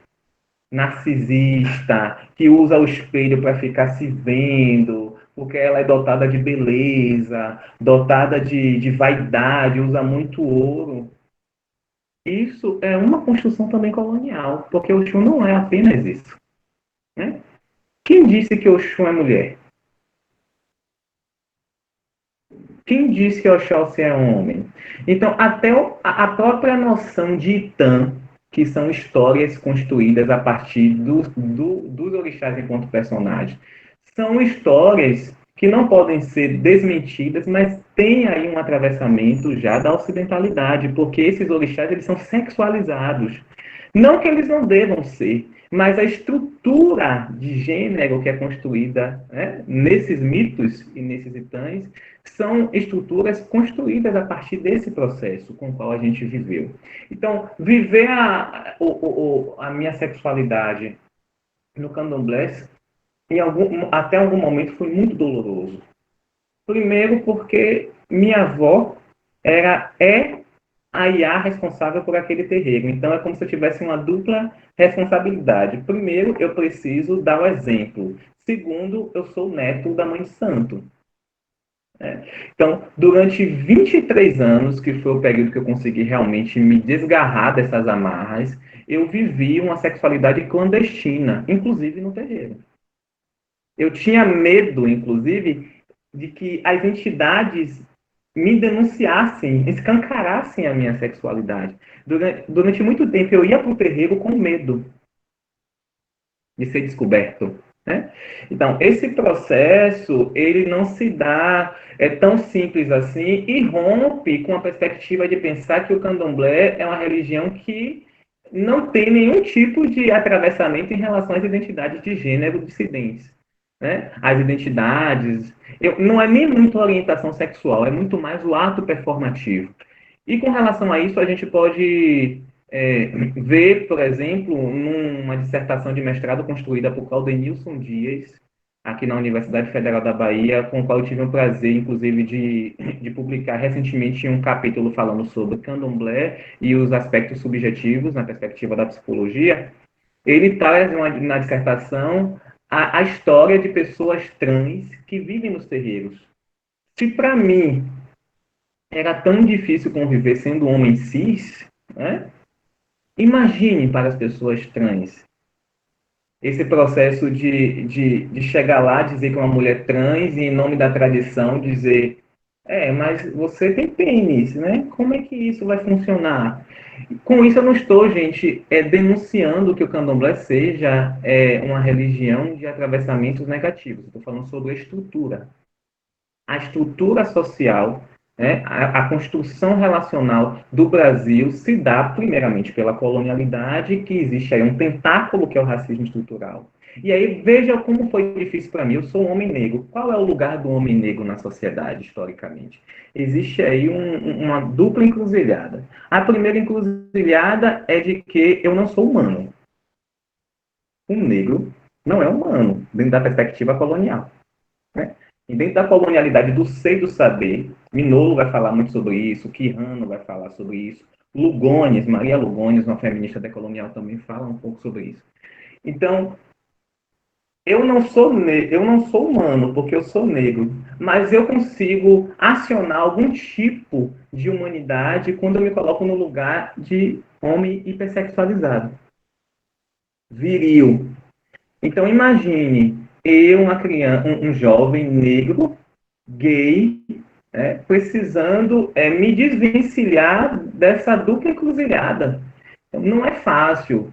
narcisista, que usa o espelho para ficar se vendo, porque ela é dotada de beleza, dotada de vaidade, usa muito ouro, isso é uma construção também colonial, porque Oxum não é apenas isso. Né? Quem disse que Oxum é mulher? Quem disse que Oxóssi é homem? Então, até a própria noção de Itã, que são histórias construídas a partir dos orixás enquanto personagens, são histórias que não podem ser desmentidas, mas tem aí um atravessamento já da ocidentalidade, porque esses orixás eles são sexualizados. Não que eles não devam ser, mas a estrutura de gênero que é construída, né, nesses mitos e nesses itãs são estruturas construídas a partir desse processo com o qual a gente viveu. Então, viver a minha sexualidade no candomblé, até algum momento, foi muito doloroso. Primeiro porque minha avó é a Iá responsável por aquele terreiro. Então, é como se eu tivesse uma dupla responsabilidade. Primeiro, eu preciso dar o exemplo. Segundo, eu sou neto da Mãe de Santo. Então, durante 23 anos, que foi o período que eu consegui realmente me desgarrar dessas amarras, eu vivi uma sexualidade clandestina, inclusive no terreiro. Eu tinha medo, inclusive, de que as entidades me denunciassem, escancarassem a minha sexualidade. Durante muito tempo, eu ia para o terreiro com medo de ser descoberto. Né? Então, esse processo, ele não se dá tão simples assim e rompe com a perspectiva de pensar que o candomblé é uma religião que não tem nenhum tipo de atravessamento em relação às identidades de gênero dissidentes. Né? As identidades, não é nem muito orientação sexual, é muito mais o ato performativo. E com relação a isso, a gente pode ver, por exemplo, numa dissertação de mestrado construída por Claudenilson Dias, aqui na Universidade Federal da Bahia, com o qual eu tive o prazer, inclusive, de publicar recentemente um capítulo falando sobre candomblé e os aspectos subjetivos na perspectiva da psicologia. Ele traz na dissertação a história de pessoas trans que vivem nos terreiros. Se para mim era tão difícil conviver sendo homem cis, né? Imagine para as pessoas trans esse processo de chegar lá, dizer que é uma mulher trans e, em nome da tradição, dizer Mas você tem pênis, né? Como é que isso vai funcionar? Com isso eu não estou, gente, denunciando que o candomblé seja uma religião de atravessamentos negativos. Estou falando sobre a estrutura social, né, a construção relacional do Brasil se dá primeiramente pela colonialidade, que existe aí um tentáculo que é o racismo estrutural. E aí veja como foi difícil para mim. Eu sou um homem negro. Qual é o lugar do homem negro na sociedade, historicamente? Existe aí uma dupla encruzilhada. A primeira encruzilhada é de que eu não sou humano. Um negro não é humano, dentro da perspectiva colonial, né? E dentro da colonialidade do ser e do saber, Minolo vai falar muito sobre isso, Quirrano vai falar sobre isso, Lugones, Maria Lugones, uma feminista decolonial, também fala um pouco sobre isso. Então, eu não sou humano, porque eu sou negro, mas eu consigo acionar algum tipo de humanidade quando eu me coloco no lugar de homem hipersexualizado, viril. Então, imagine eu, uma criança, um jovem negro, gay, precisando me desvencilhar dessa dupla encruzilhada. Então, não é fácil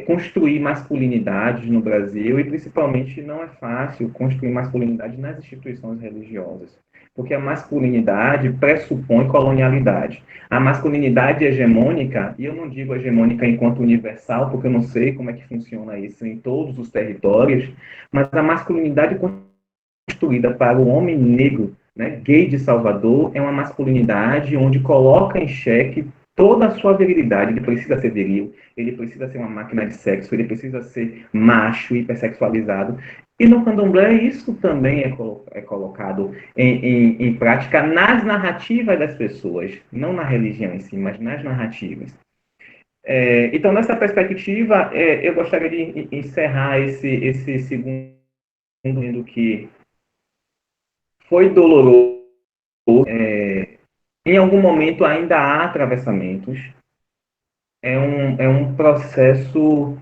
construir masculinidade no Brasil, e principalmente não é fácil construir masculinidade nas instituições religiosas, porque a masculinidade pressupõe colonialidade. A masculinidade hegemônica, e eu não digo hegemônica enquanto universal, porque eu não sei como é que funciona isso em todos os territórios, mas a masculinidade construída para o homem negro, né, gay de Salvador, é uma masculinidade onde coloca em xeque toda a sua virilidade. Ele precisa ser viril, ele precisa ser uma máquina de sexo, ele precisa ser macho, hipersexualizado. E no candomblé isso também é colocado em prática nas narrativas das pessoas, não na religião em si, mas nas narrativas. Então, nessa perspectiva, eu gostaria de encerrar esse segundo que foi doloroso. Em algum momento ainda há atravessamentos. É um processo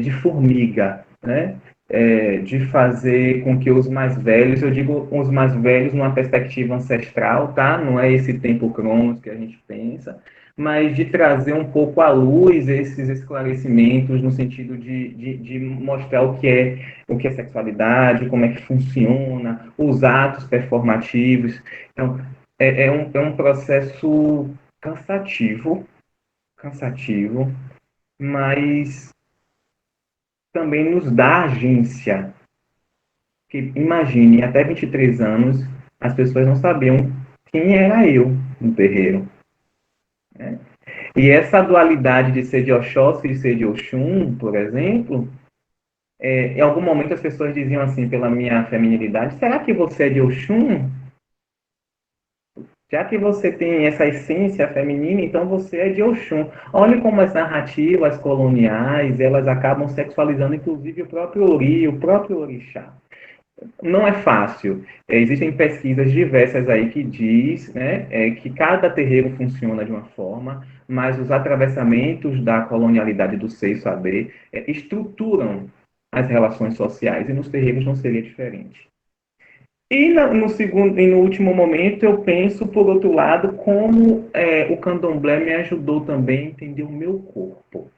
de formiga, né? De fazer com que os mais velhos, eu digo os mais velhos numa perspectiva ancestral, tá? Não é esse tempo cronos que a gente pensa, mas de trazer um pouco à luz esses esclarecimentos no sentido de mostrar o que é sexualidade, como é que funciona, os atos performativos. Então, é um processo cansativo, mas também nos dá agência. Que, imagine, até 23 anos, as pessoas não sabiam quem era eu no terreiro, né? E essa dualidade de ser de Oxóssi e de ser de Oxum, por exemplo, em algum momento as pessoas diziam assim, pela minha feminilidade, será que você é de Oxum? Já que você tem essa essência feminina, então você é de Oxum. Olha como as narrativas coloniais, elas acabam sexualizando, inclusive, o próprio Ori, o próprio Orixá. Não é fácil. Existem pesquisas diversas aí que diz, né, que cada terreiro funciona de uma forma, mas os atravessamentos da colonialidade do ser e saber estruturam as relações sociais, e nos terreiros não seria diferente. No último momento, eu penso, por outro lado, como o candomblé me ajudou também a entender o meu corpo,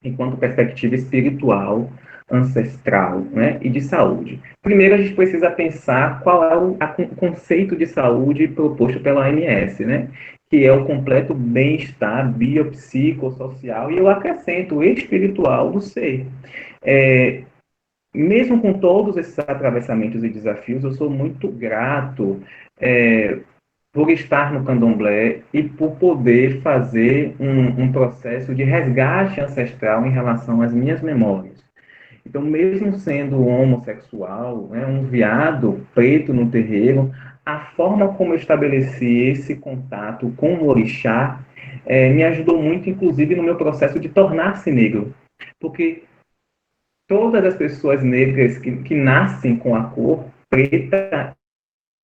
enquanto perspectiva espiritual, ancestral, né, e de saúde. Primeiro, a gente precisa pensar qual é o conceito de saúde proposto pela OMS, né, que é o completo bem-estar biopsicossocial, e eu acrescento espiritual do ser. Mesmo com todos esses atravessamentos e desafios, eu sou muito grato por estar no candomblé e por poder fazer um processo de resgate ancestral em relação às minhas memórias. Então, mesmo sendo homossexual, né, um viado preto no terreiro, a forma como eu estabeleci esse contato com o orixá me ajudou muito, inclusive, no meu processo de tornar-se negro. Porque todas as pessoas negras que nascem com a cor preta,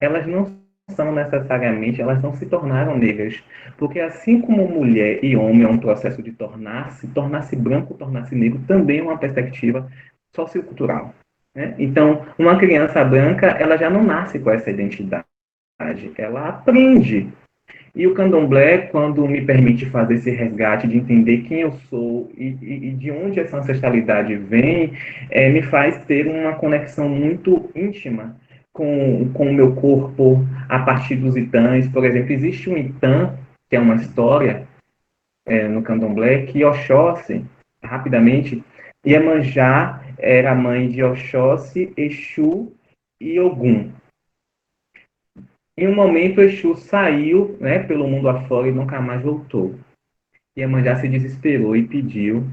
elas não são necessariamente, elas não se tornaram negras. Porque assim como mulher e homem é um processo de tornar-se branco, tornar-se negro, também é uma perspectiva sociocultural, né? Então, uma criança branca, ela já não nasce com essa identidade. ela aprende. E o candomblé, quando me permite fazer esse resgate de entender quem eu sou e de onde essa ancestralidade vem, me faz ter uma conexão muito íntima com o meu corpo a partir dos itãs. Por exemplo, existe um itã, que é uma história no candomblé, que Oxóssi, rapidamente, Iemanjá era a mãe de Oxóssi, Exu e Ogum. Em um momento, Exu saiu, né, pelo mundo afora e nunca mais voltou. Iemanjá se desesperou e pediu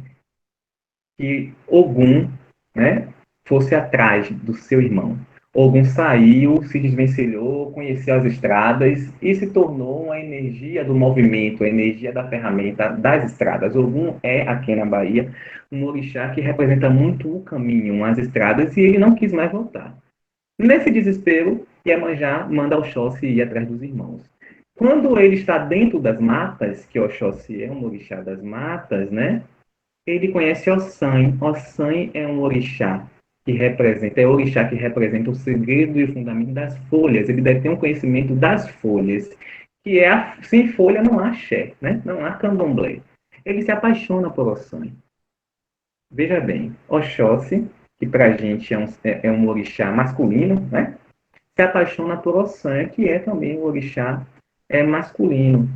que Ogum, né, fosse atrás do seu irmão. Ogum saiu, se desvencilhou, conheceu as estradas e se tornou uma energia do movimento, a energia da ferramenta das estradas. Ogum é, aqui na Bahia, um orixá que representa muito o caminho, as estradas, e ele não quis mais voltar. Nesse desespero, Iemanjá manda Oxóssi ir atrás dos irmãos. Quando ele está dentro das matas, que Oxóssi é um orixá das matas, né? Ele conhece Ossan. Ossan é um orixá que representa o segredo e o fundamento das folhas. Ele deve ter um conhecimento das folhas, que é sem folha não há axé, né? Não há candomblé. Ele se apaixona por Ossan. Veja bem, Oxóssi, que para a gente é um orixá masculino, né? Se apaixona por Ossan, que é também um orixá masculino.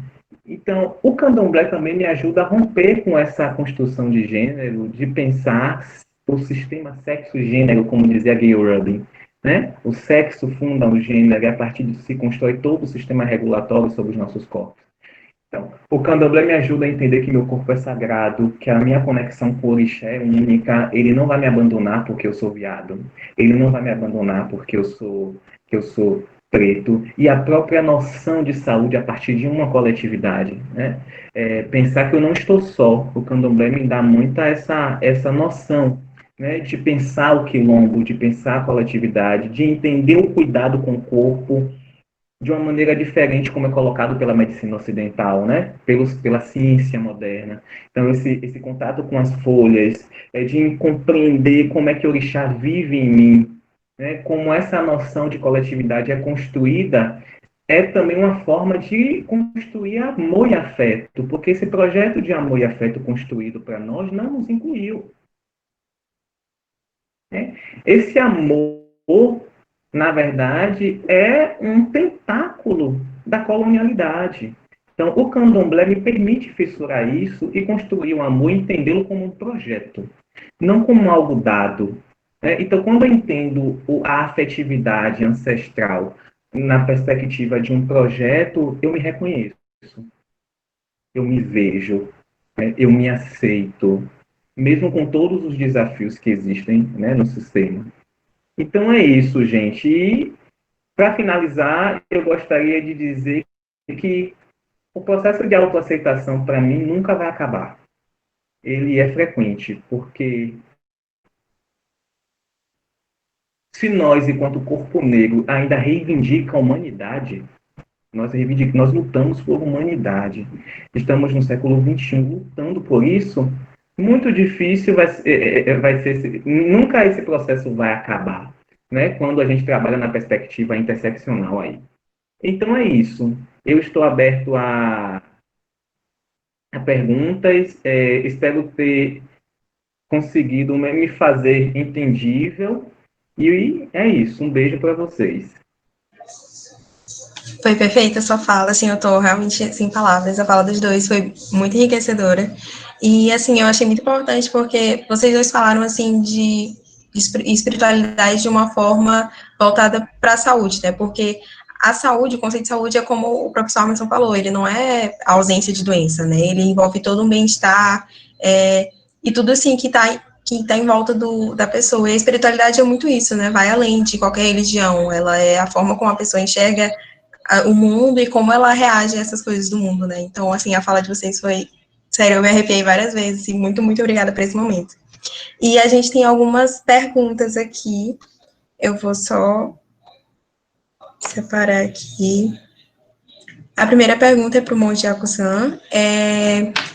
Então, o candomblé também me ajuda a romper com essa construção de gênero, de pensar o sistema sexo-gênero, como dizia Gay Rubin, né? O sexo funda o gênero e a partir disso se constrói todo o sistema regulatório sobre os nossos corpos. Então, o candomblé me ajuda a entender que meu corpo é sagrado, que a minha conexão com o orixá é única, ele não vai me abandonar porque eu sou viado, ele não vai me abandonar porque eu sou preto, e a própria noção de saúde a partir de uma coletividade, né? Pensar que eu não estou só, o candomblé me dá muita essa noção, né, de pensar o quilombo, de pensar a coletividade, de entender o cuidado com o corpo, de uma maneira diferente como é colocado pela medicina ocidental, né? Pela ciência moderna. Então, esse contato com as folhas, de compreender como é que o orixá vive em mim, né? Como essa noção de coletividade é construída, é também uma forma de construir amor e afeto, porque esse projeto de amor e afeto construído para nós não nos incluiu. Né? Esse amor, na verdade, é um tentáculo da colonialidade. Então, o candomblé me permite fissurar isso e construir o amor e entendê-lo como um projeto, não como algo dado. Né? Então, quando eu entendo a afetividade ancestral na perspectiva de um projeto, eu me reconheço, eu me vejo, né? Eu me aceito, mesmo com todos os desafios que existem, né, no sistema. Então é isso, gente. E, para finalizar, eu gostaria de dizer que o processo de autoaceitação, para mim, nunca vai acabar. Ele é frequente, porque se nós, enquanto corpo negro, ainda reivindica a humanidade, nós lutamos por humanidade. Estamos no século XXI lutando por isso. Muito difícil vai ser, nunca esse processo vai acabar, né? Quando a gente trabalha na perspectiva interseccional aí. Então é isso. Eu estou aberto a perguntas. Espero ter conseguido me fazer entendível. E é isso. Um beijo para vocês. Foi perfeita a sua fala, assim, eu tô realmente sem palavras, a fala dos dois foi muito enriquecedora, e, assim, eu achei muito importante porque vocês dois falaram, assim, de espiritualidade de uma forma voltada para a saúde, né, porque a saúde, o conceito de saúde é como o professor Armstrong falou, ele não é a ausência de doença, né, ele envolve todo um bem-estar, e tudo, assim, que tá em volta da pessoa, e a espiritualidade é muito isso, né, vai além de qualquer religião, ela é a forma como a pessoa enxerga o mundo e como ela reage a essas coisas do mundo, né? Então, assim, a fala de vocês foi... Sério, eu me arrepiei várias vezes e muito, muito obrigada por esse momento. E a gente tem algumas perguntas aqui. Eu vou só separar aqui. A primeira pergunta é para o Monte Akussan.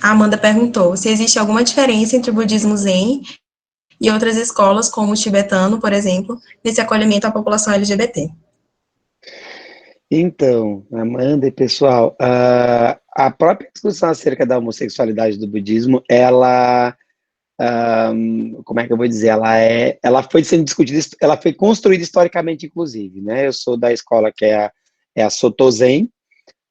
A Amanda perguntou se existe alguma diferença entre o budismo Zen e outras escolas, como o tibetano, por exemplo, nesse acolhimento à população LGBT. Então, Amanda e pessoal, a própria discussão acerca da homossexualidade do budismo, ela, como é que eu vou dizer, ela foi sendo discutida, ela foi construída historicamente, inclusive, né? Eu sou da escola que é a Soto Zen,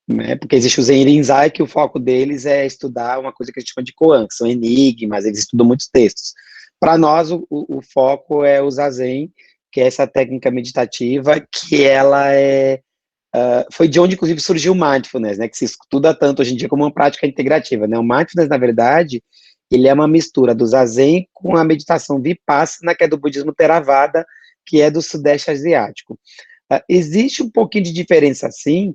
né? Porque existe o Zen Rinzai, que o foco deles é estudar uma coisa que a gente chama de koan, que são enigmas, eles estudam muitos textos. Para nós, o foco é o Zazen, que é essa técnica meditativa, que ela foi de onde, inclusive, surgiu o mindfulness, né, que se estuda tanto hoje em dia como uma prática integrativa, né? O mindfulness, na verdade, ele é uma mistura do Zazen com a meditação Vipassana, que é do budismo Theravada, que é do Sudeste Asiático. Existe um pouquinho de diferença, sim,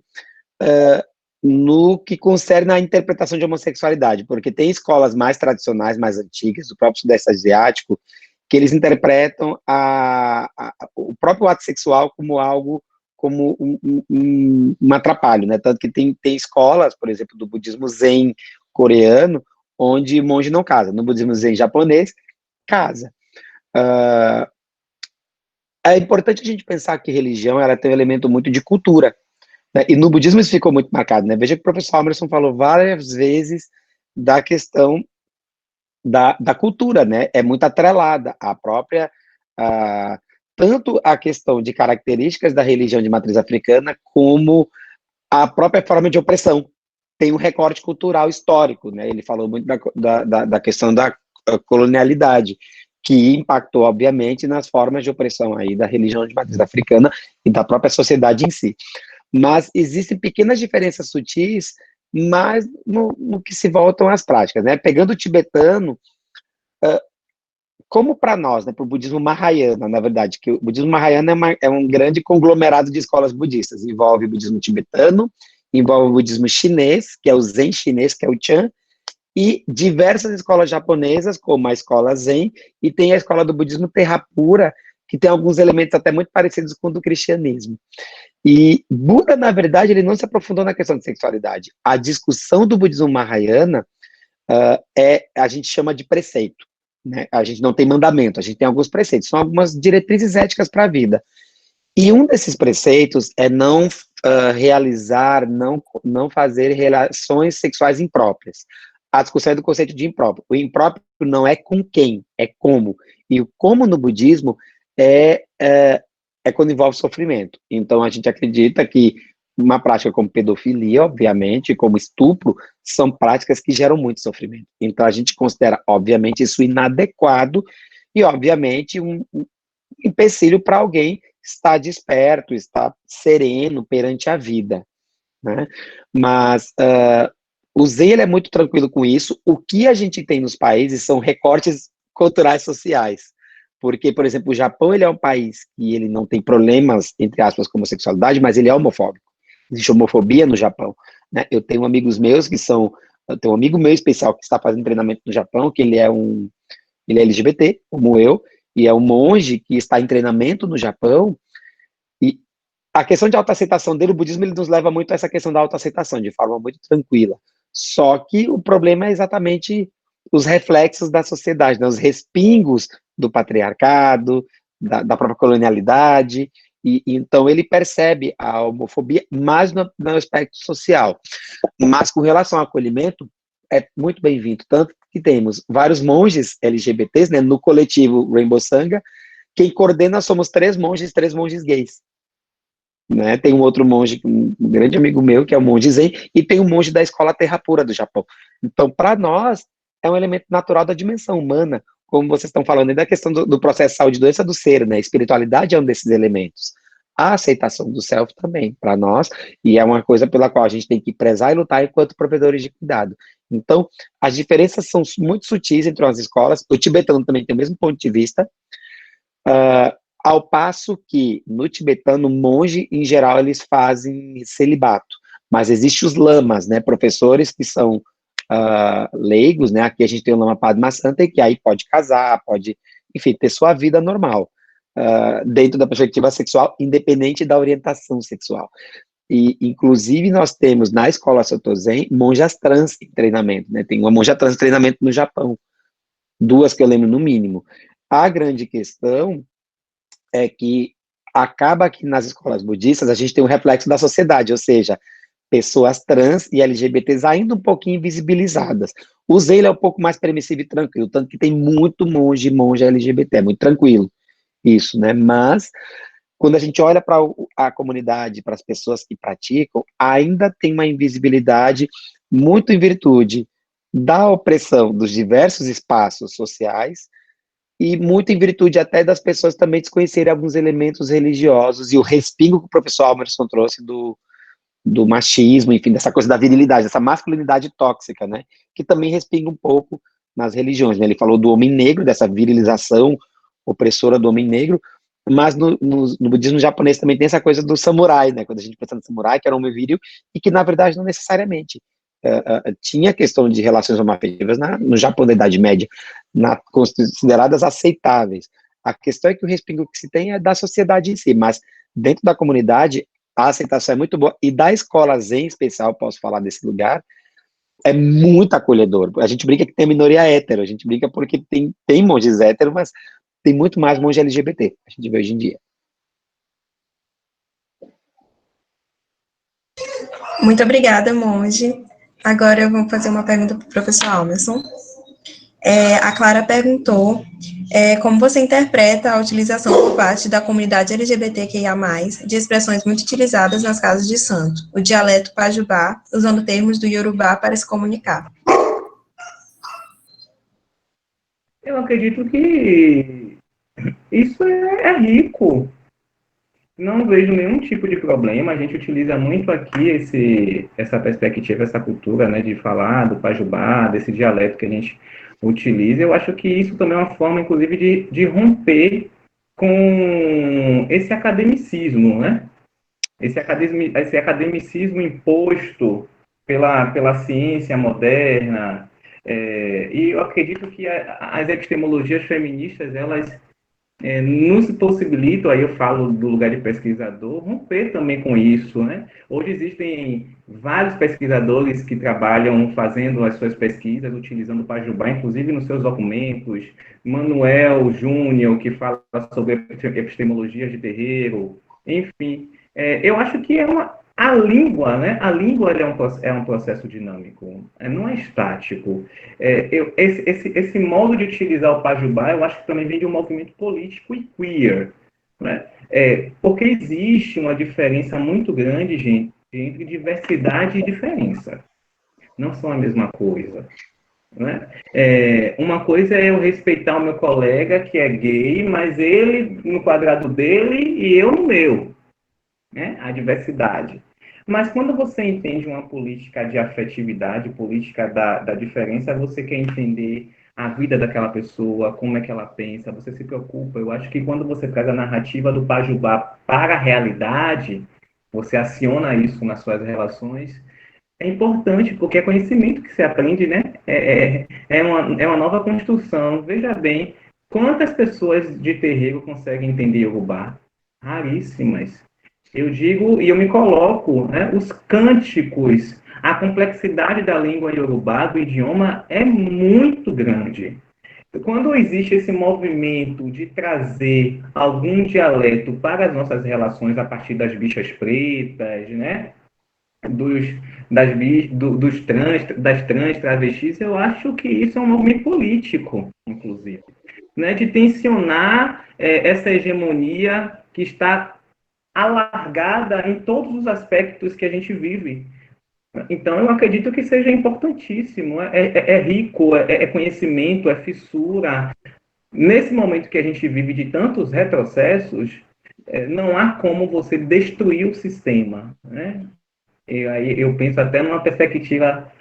no que concerne a interpretação de homossexualidade, porque tem escolas mais tradicionais, mais antigas, do próprio Sudeste Asiático, que eles interpretam o próprio ato sexual como algo, como um atrapalho, né? Tanto que tem escolas, por exemplo, do budismo Zen coreano, onde monge não casa. No budismo Zen japonês, casa. É importante a gente pensar que religião, ela tem um elemento muito de cultura, né? E no budismo isso ficou muito marcado, né? Veja que o professor Emerson falou várias vezes da questão da cultura, né? É muito atrelada à própria, tanto a questão de características da religião de matriz africana, como a própria forma de opressão. Tem um recorte cultural histórico, né? Ele falou muito da questão da colonialidade, que impactou, obviamente, nas formas de opressão aí da religião de matriz africana e da própria sociedade em si. Mas existem pequenas diferenças sutis, mas no que se voltam às práticas, né? Pegando o tibetano, como para nós, né, para o budismo Mahayana, na verdade, que o budismo Mahayana é um grande conglomerado de escolas budistas, envolve o budismo tibetano, envolve o budismo chinês, que é o Zen chinês, que é o Chan, e diversas escolas japonesas, como a escola Zen, e tem a escola do budismo Theravada, que tem alguns elementos até muito parecidos com o do cristianismo. E Buda, na verdade, ele não se aprofundou na questão de sexualidade. A discussão do budismo Mahayana a gente chama de preceito, né? A gente não tem mandamento, a gente tem alguns preceitos, são algumas diretrizes éticas para a vida. E um desses preceitos é não realizar, não fazer relações sexuais impróprias. A discussão é do conceito de impróprio. O impróprio não é com quem, é como. E o como no budismo é quando envolve sofrimento. Então, a gente acredita que uma prática como pedofilia, obviamente, como estupro, são práticas que geram muito sofrimento. Então, a gente considera, obviamente, isso inadequado e, obviamente, um empecilho para alguém estar desperto, estar sereno perante a vida, né? Mas o Zen, ele é muito tranquilo com isso. O que a gente tem nos países são recortes culturais sociais. Porque, por exemplo, o Japão, ele é um país que ele não tem problemas, entre aspas, com homossexualidade, mas ele é homofóbico. Existe homofobia no Japão, né? Eu tenho amigos meus eu tenho um amigo meu especial que está fazendo treinamento no Japão, que ele é LGBT, como eu, e é um monge que está em treinamento no Japão, e a questão de autoaceitação dele, o budismo, ele nos leva muito a essa questão da autoaceitação, de forma muito tranquila. Só que o problema é exatamente os reflexos da sociedade, né? Os respingos do patriarcado, da própria colonialidade, e então ele percebe a homofobia mais no aspecto social. Mas com relação ao acolhimento, é muito bem-vindo, tanto que temos vários monges LGBTs, né, no coletivo Rainbow Sangha. Quem coordena somos 3 monges gays. Né? Tem um outro monge, um grande amigo meu, que é o monge Zen, e tem um monge da escola Theravada do Japão. Então, para nós, é um elemento natural da dimensão humana, como vocês estão falando aí da questão do processo de saúde e doença do ser, né? A espiritualidade é um desses elementos. A aceitação do self também, para nós, e é uma coisa pela qual a gente tem que prezar e lutar enquanto provedores de cuidado. Então, as diferenças são muito sutis entre as escolas. O tibetano também tem o mesmo ponto de vista, ao passo que no tibetano, monge, em geral, eles fazem celibato, mas existem os lamas, né, professores que são leigos, né, aqui a gente tem o lama Padmasanta, que aí pode casar, pode, enfim, ter sua vida normal, dentro da perspectiva sexual, independente da orientação sexual. E, inclusive, nós temos na escola Soto Zen monjas trans em treinamento, né, tem uma monja trans em treinamento no Japão, 2 que eu lembro no mínimo. A grande questão é que acaba que nas escolas budistas a gente tem um reflexo da sociedade, ou seja, pessoas trans e LGBTs ainda um pouquinho invisibilizadas. O Zen é um pouco mais permissivo e tranquilo, tanto que tem muito monge e monja LGBT, é muito tranquilo isso, né? Mas quando a gente olha para a comunidade, para as pessoas que praticam, ainda tem uma invisibilidade muito em virtude da opressão dos diversos espaços sociais e muito em virtude até das pessoas também desconhecerem alguns elementos religiosos e o respingo que o professor Almerson trouxe do machismo, enfim, dessa coisa da virilidade, dessa masculinidade tóxica, né, que também respinga um pouco nas religiões, né? Ele falou do homem negro, dessa virilização opressora do homem negro, mas no budismo japonês também tem essa coisa do samurai, né, quando a gente pensa no samurai, que era um homem viril, e que na verdade não necessariamente. Tinha questão de relações homoafetivas no Japão da Idade Média, consideradas aceitáveis. A questão é que o respingo que se tem é da sociedade em si, mas dentro da comunidade a aceitação é muito boa, e da escola Zen em especial, posso falar desse lugar, é muito acolhedor. A gente brinca que tem a minoria hétero, a gente brinca porque tem monges héteros, mas tem muito mais monge LGBT, a gente vê hoje em dia. Muito obrigada, monge. Agora eu vou fazer uma pergunta para o professor Almerson. A Clara perguntou como você interpreta a utilização por parte da comunidade LGBTQIA+, de expressões muito utilizadas nas casas de santo, o dialeto pajubá, usando termos do Yorubá para se comunicar. Eu acredito que isso é rico. Não vejo nenhum tipo de problema. A gente utiliza muito aqui essa perspectiva, essa cultura, né, de falar do pajubá, desse dialeto que a gente utiliza. Eu acho que isso também é uma forma, inclusive, de romper com esse academicismo, né? Esse academicismo imposto pela ciência moderna. E eu acredito que as epistemologias feministas, elas nos possibilitam, aí eu falo do lugar de pesquisador, romper também com isso, né? Hoje existem vários pesquisadores que trabalham fazendo as suas pesquisas, utilizando o pajubá, inclusive nos seus documentos. Manuel Júnior, que fala sobre epistemologias de terreiro, enfim. Eu acho que a língua, né? A língua é um processo dinâmico, não é estático. Esse modo de utilizar o pajubá, eu acho que também vem de um movimento político e queer, né? Porque existe uma diferença muito grande, gente, entre diversidade e diferença. Não são a mesma coisa, né? Uma coisa é eu respeitar o meu colega que é gay, mas ele no quadrado dele e eu no meu, né? A diversidade. Mas quando você entende uma política de afetividade, política da diferença, você quer entender a vida daquela pessoa, como é que ela pensa, você se preocupa. Eu acho que quando você traz a narrativa do pajubá para a realidade, você aciona isso nas suas relações, é importante, porque é conhecimento que se aprende, né? É uma nova construção. Veja bem, quantas pessoas de terreiro conseguem entender Yorubá? Raríssimas. Eu digo, e eu me coloco, né, os cânticos, a complexidade da língua iorubá, do idioma, é muito grande. Quando existe esse movimento de trazer algum dialeto para as nossas relações a partir das bichas pretas, né, das trans, travestis, eu acho que isso é um movimento político, inclusive, né, de tensionar essa hegemonia que está alargada em todos os aspectos que a gente vive. Então, eu acredito que seja importantíssimo, é rico, é conhecimento, é fissura. Nesse momento que a gente vive de tantos retrocessos, não há como você destruir o sistema, né? E aí eu penso até numa perspectiva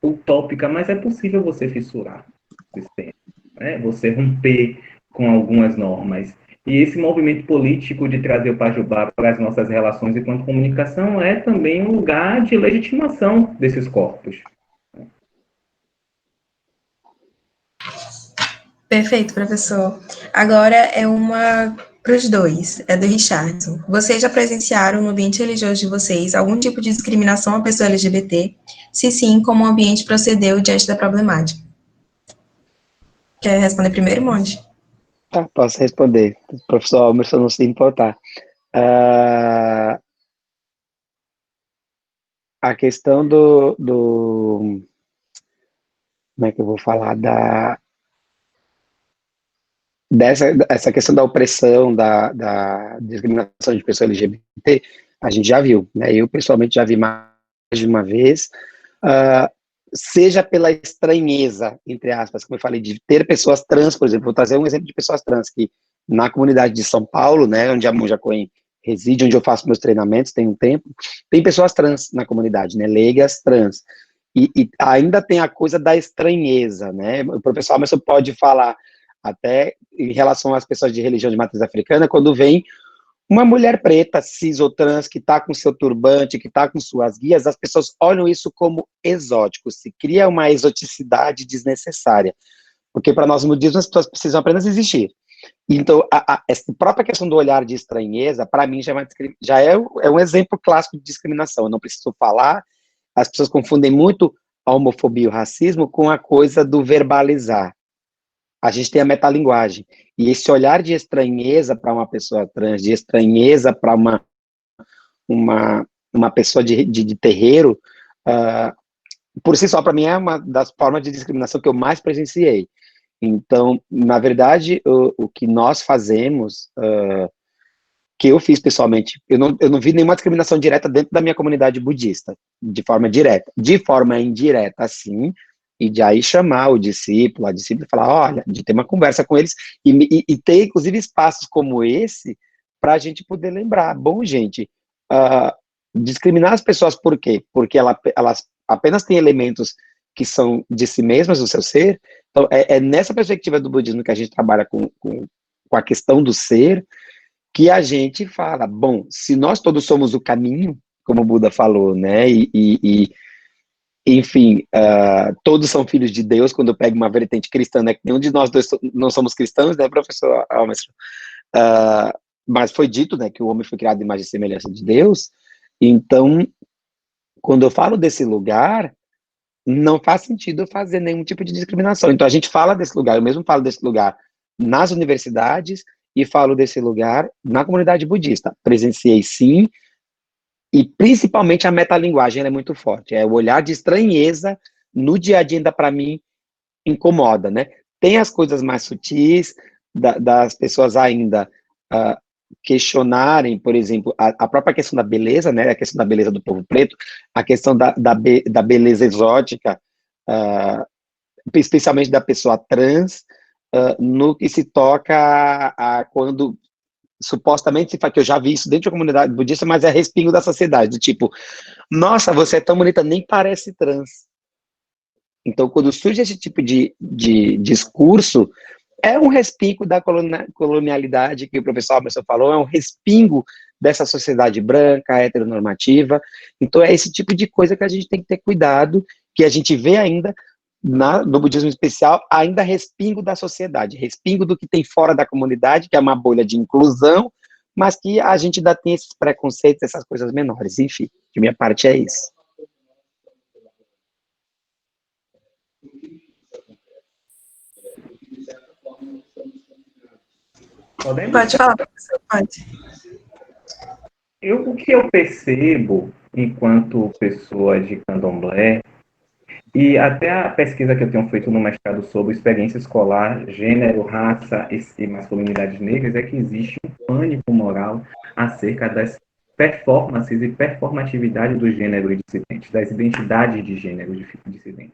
utópica, mas é possível você fissurar o sistema, né? Você romper com algumas normas. E esse movimento político de trazer o pajubá para as nossas relações enquanto comunicação é também um lugar de legitimação desses corpos. Perfeito, professor. Agora é uma para os dois, é do Richardson. Vocês já presenciaram no ambiente religioso de vocês algum tipo de discriminação à pessoa LGBT? Se sim, como o ambiente procedeu diante da problemática? Quer responder primeiro, Monte? Tá, posso responder. O professor Almerson não se importar. A questão como é que eu vou falar? Essa questão da opressão, da discriminação de pessoas LGBT, a gente já viu, né? Eu, pessoalmente, já vi mais de uma vez, seja pela estranheza, entre aspas, como eu falei, de ter pessoas trans, por exemplo, vou trazer um exemplo de pessoas trans que na comunidade de São Paulo, né, onde a Monja Coen reside, onde eu faço meus treinamentos, tem um tempo, tem pessoas trans na comunidade, né, leigas trans, e ainda tem a coisa da estranheza, né, o professor Emerson pode falar até em relação às pessoas de religião de matriz africana, quando vem uma mulher preta, cis ou trans, que está com seu turbante, que está com suas guias, as pessoas olham isso como exótico, se cria uma exoticidade desnecessária, porque para nós, no budismo, as pessoas precisam apenas existir. Então, essa própria questão do olhar de estranheza, para mim, já é um exemplo clássico de discriminação. Eu não preciso falar, as pessoas confundem muito a homofobia e o racismo com a coisa do verbalizar. A gente tem a metalinguagem. E esse olhar de estranheza para uma pessoa trans, de estranheza para uma pessoa de terreiro, por si só, para mim, é uma das formas de discriminação que eu mais presenciei. Então, na verdade, o que nós fazemos, que eu fiz pessoalmente, eu não vi nenhuma discriminação direta dentro da minha comunidade budista, de forma direta. De forma indireta, sim, e de aí chamar o discípulo, a discípula, e falar, olha, de ter uma conversa com eles, e ter, inclusive, espaços como esse, para a gente poder lembrar. Bom, gente, discriminar as pessoas por quê? Porque elas apenas têm elementos que são de si mesmas, do seu ser. Então, é nessa perspectiva do budismo que a gente trabalha com a questão do ser, que a gente fala, bom, se nós todos somos o caminho, como o Buda falou, né, enfim, todos são filhos de Deus, quando eu pego uma vertente cristã, né, que nenhum de nós dois não somos cristãos, né, professor Almerson? Mas foi dito, né, que o homem foi criado à imagem e semelhança de Deus. Então, quando eu falo desse lugar, não faz sentido eu fazer nenhum tipo de discriminação. Então, a gente fala desse lugar, eu mesmo falo desse lugar nas universidades e falo desse lugar na comunidade budista. Presenciei, sim, e principalmente a metalinguagem, ela é muito forte. É o olhar de estranheza no dia a dia, ainda para mim, incomoda, né? Tem as coisas mais sutis, das pessoas ainda questionarem, por exemplo, a própria questão da beleza, né? A questão da beleza do povo preto, a questão da beleza exótica, especialmente da pessoa trans, no que se toca a quando supostamente se fala, que eu já vi isso dentro da comunidade budista, mas é respingo da sociedade, do tipo, nossa, você é tão bonita, nem parece trans. Então, quando surge esse tipo de discurso, é um respingo da colonialidade que o professor Almerson falou, é um respingo dessa sociedade branca, heteronormativa. Então, é esse tipo de coisa que a gente tem que ter cuidado, que a gente vê ainda no budismo especial, ainda respingo da sociedade, respingo do que tem fora da comunidade, que é uma bolha de inclusão, mas que a gente ainda tem esses preconceitos, essas coisas menores. Enfim, de minha parte é isso. Pode falar, professor, pode. O que eu percebo, enquanto pessoa de candomblé, e até a pesquisa que eu tenho feito no mestrado sobre experiência escolar, gênero, raça e masculinidades negras, é que existe um pânico moral acerca das performances e performatividade do gênero dissidente, das identidades de gênero dissidente.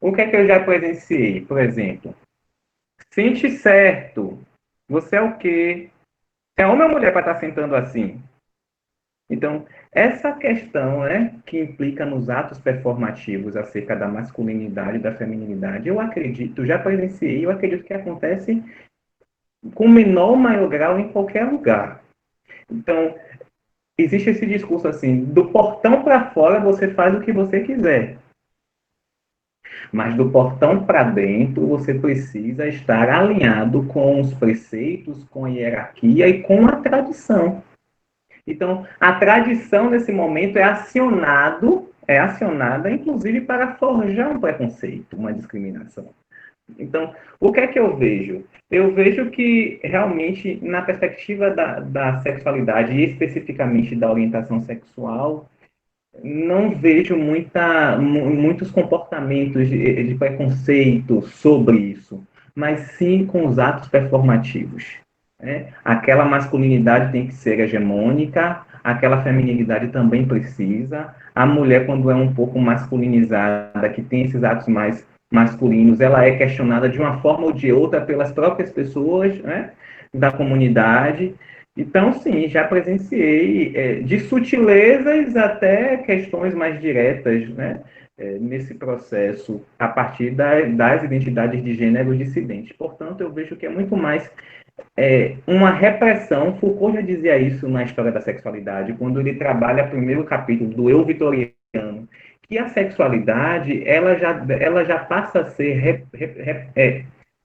O que é que eu já presenciei? Por exemplo, sente certo, você é o quê? É homem ou mulher para estar sentando assim? Então, essa questão, né, que implica nos atos performativos acerca da masculinidade e da feminilidade, eu acredito, já presenciei, eu acredito que acontece com menor ou maior grau em qualquer lugar. Então, existe esse discurso assim, do portão para fora você faz o que você quiser. Mas do portão para dentro você precisa estar alinhado com os preceitos, com a hierarquia e com a tradição. Então, a tradição, nesse momento, é acionada, inclusive, para forjar um preconceito, uma discriminação. Então, o que é que eu vejo? Eu vejo que, realmente, na perspectiva da sexualidade, e especificamente da orientação sexual, não vejo muitos comportamentos de preconceito sobre isso, mas sim com os atos performativos, né? Aquela masculinidade tem que ser hegemônica, aquela feminilidade também precisa. A mulher, quando é um pouco masculinizada, que tem esses atos mais masculinos, ela é questionada de uma forma ou de outra pelas próprias pessoas, né, da comunidade. Então, sim, já presenciei de sutilezas até questões mais diretas, né, nesse processo, a partir das identidades de gênero dissidentes. Portanto, eu vejo que é muito mais uma repressão. Foucault já dizia isso na História da Sexualidade, quando ele trabalha o primeiro capítulo do Eu Vitoriano, que a sexualidade ela já passa a ser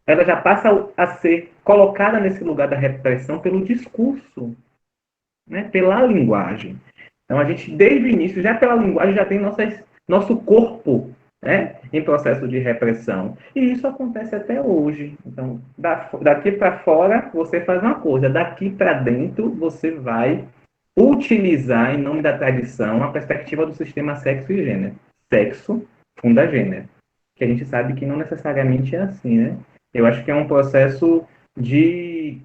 ela já passa a ser colocada nesse lugar da repressão pelo discurso, né, pela linguagem. Então, a gente, desde o início, já pela linguagem, já tem nosso corpo, né, em processo de repressão. E isso acontece até hoje. Então, daqui para fora, você faz uma coisa, daqui para dentro, você vai utilizar, em nome da tradição, a perspectiva do sistema sexo e gênero. Sexo funda gênero. Que a gente sabe que não necessariamente é assim, né? Eu acho que é um processo de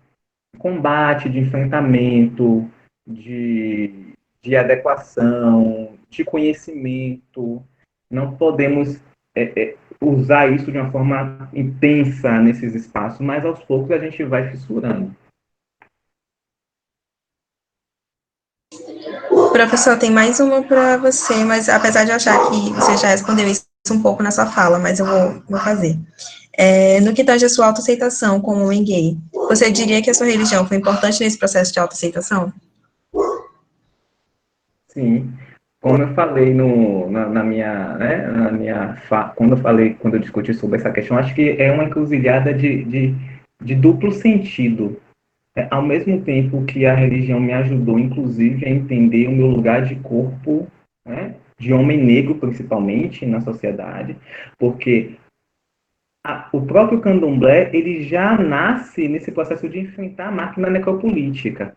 combate, de enfrentamento, de adequação, de conhecimento. Não podemos usar isso de uma forma intensa nesses espaços, mas aos poucos a gente vai fissurando. Professor, tem mais uma para você, mas apesar de eu achar que você já respondeu isso um pouco na sua fala, mas eu vou fazer. No que tange a sua autoaceitação como homem gay, você diria que a sua religião foi importante nesse processo de autoaceitação? Sim. Como eu falei na minha, né, quando eu discuti sobre essa questão, acho que é uma encruzilhada de duplo sentido. Ao mesmo tempo que a religião me ajudou, inclusive, a entender o meu lugar de corpo, né, de homem negro, principalmente, na sociedade, porque o próprio candomblé, ele já nasce nesse processo de enfrentar a máquina necropolítica.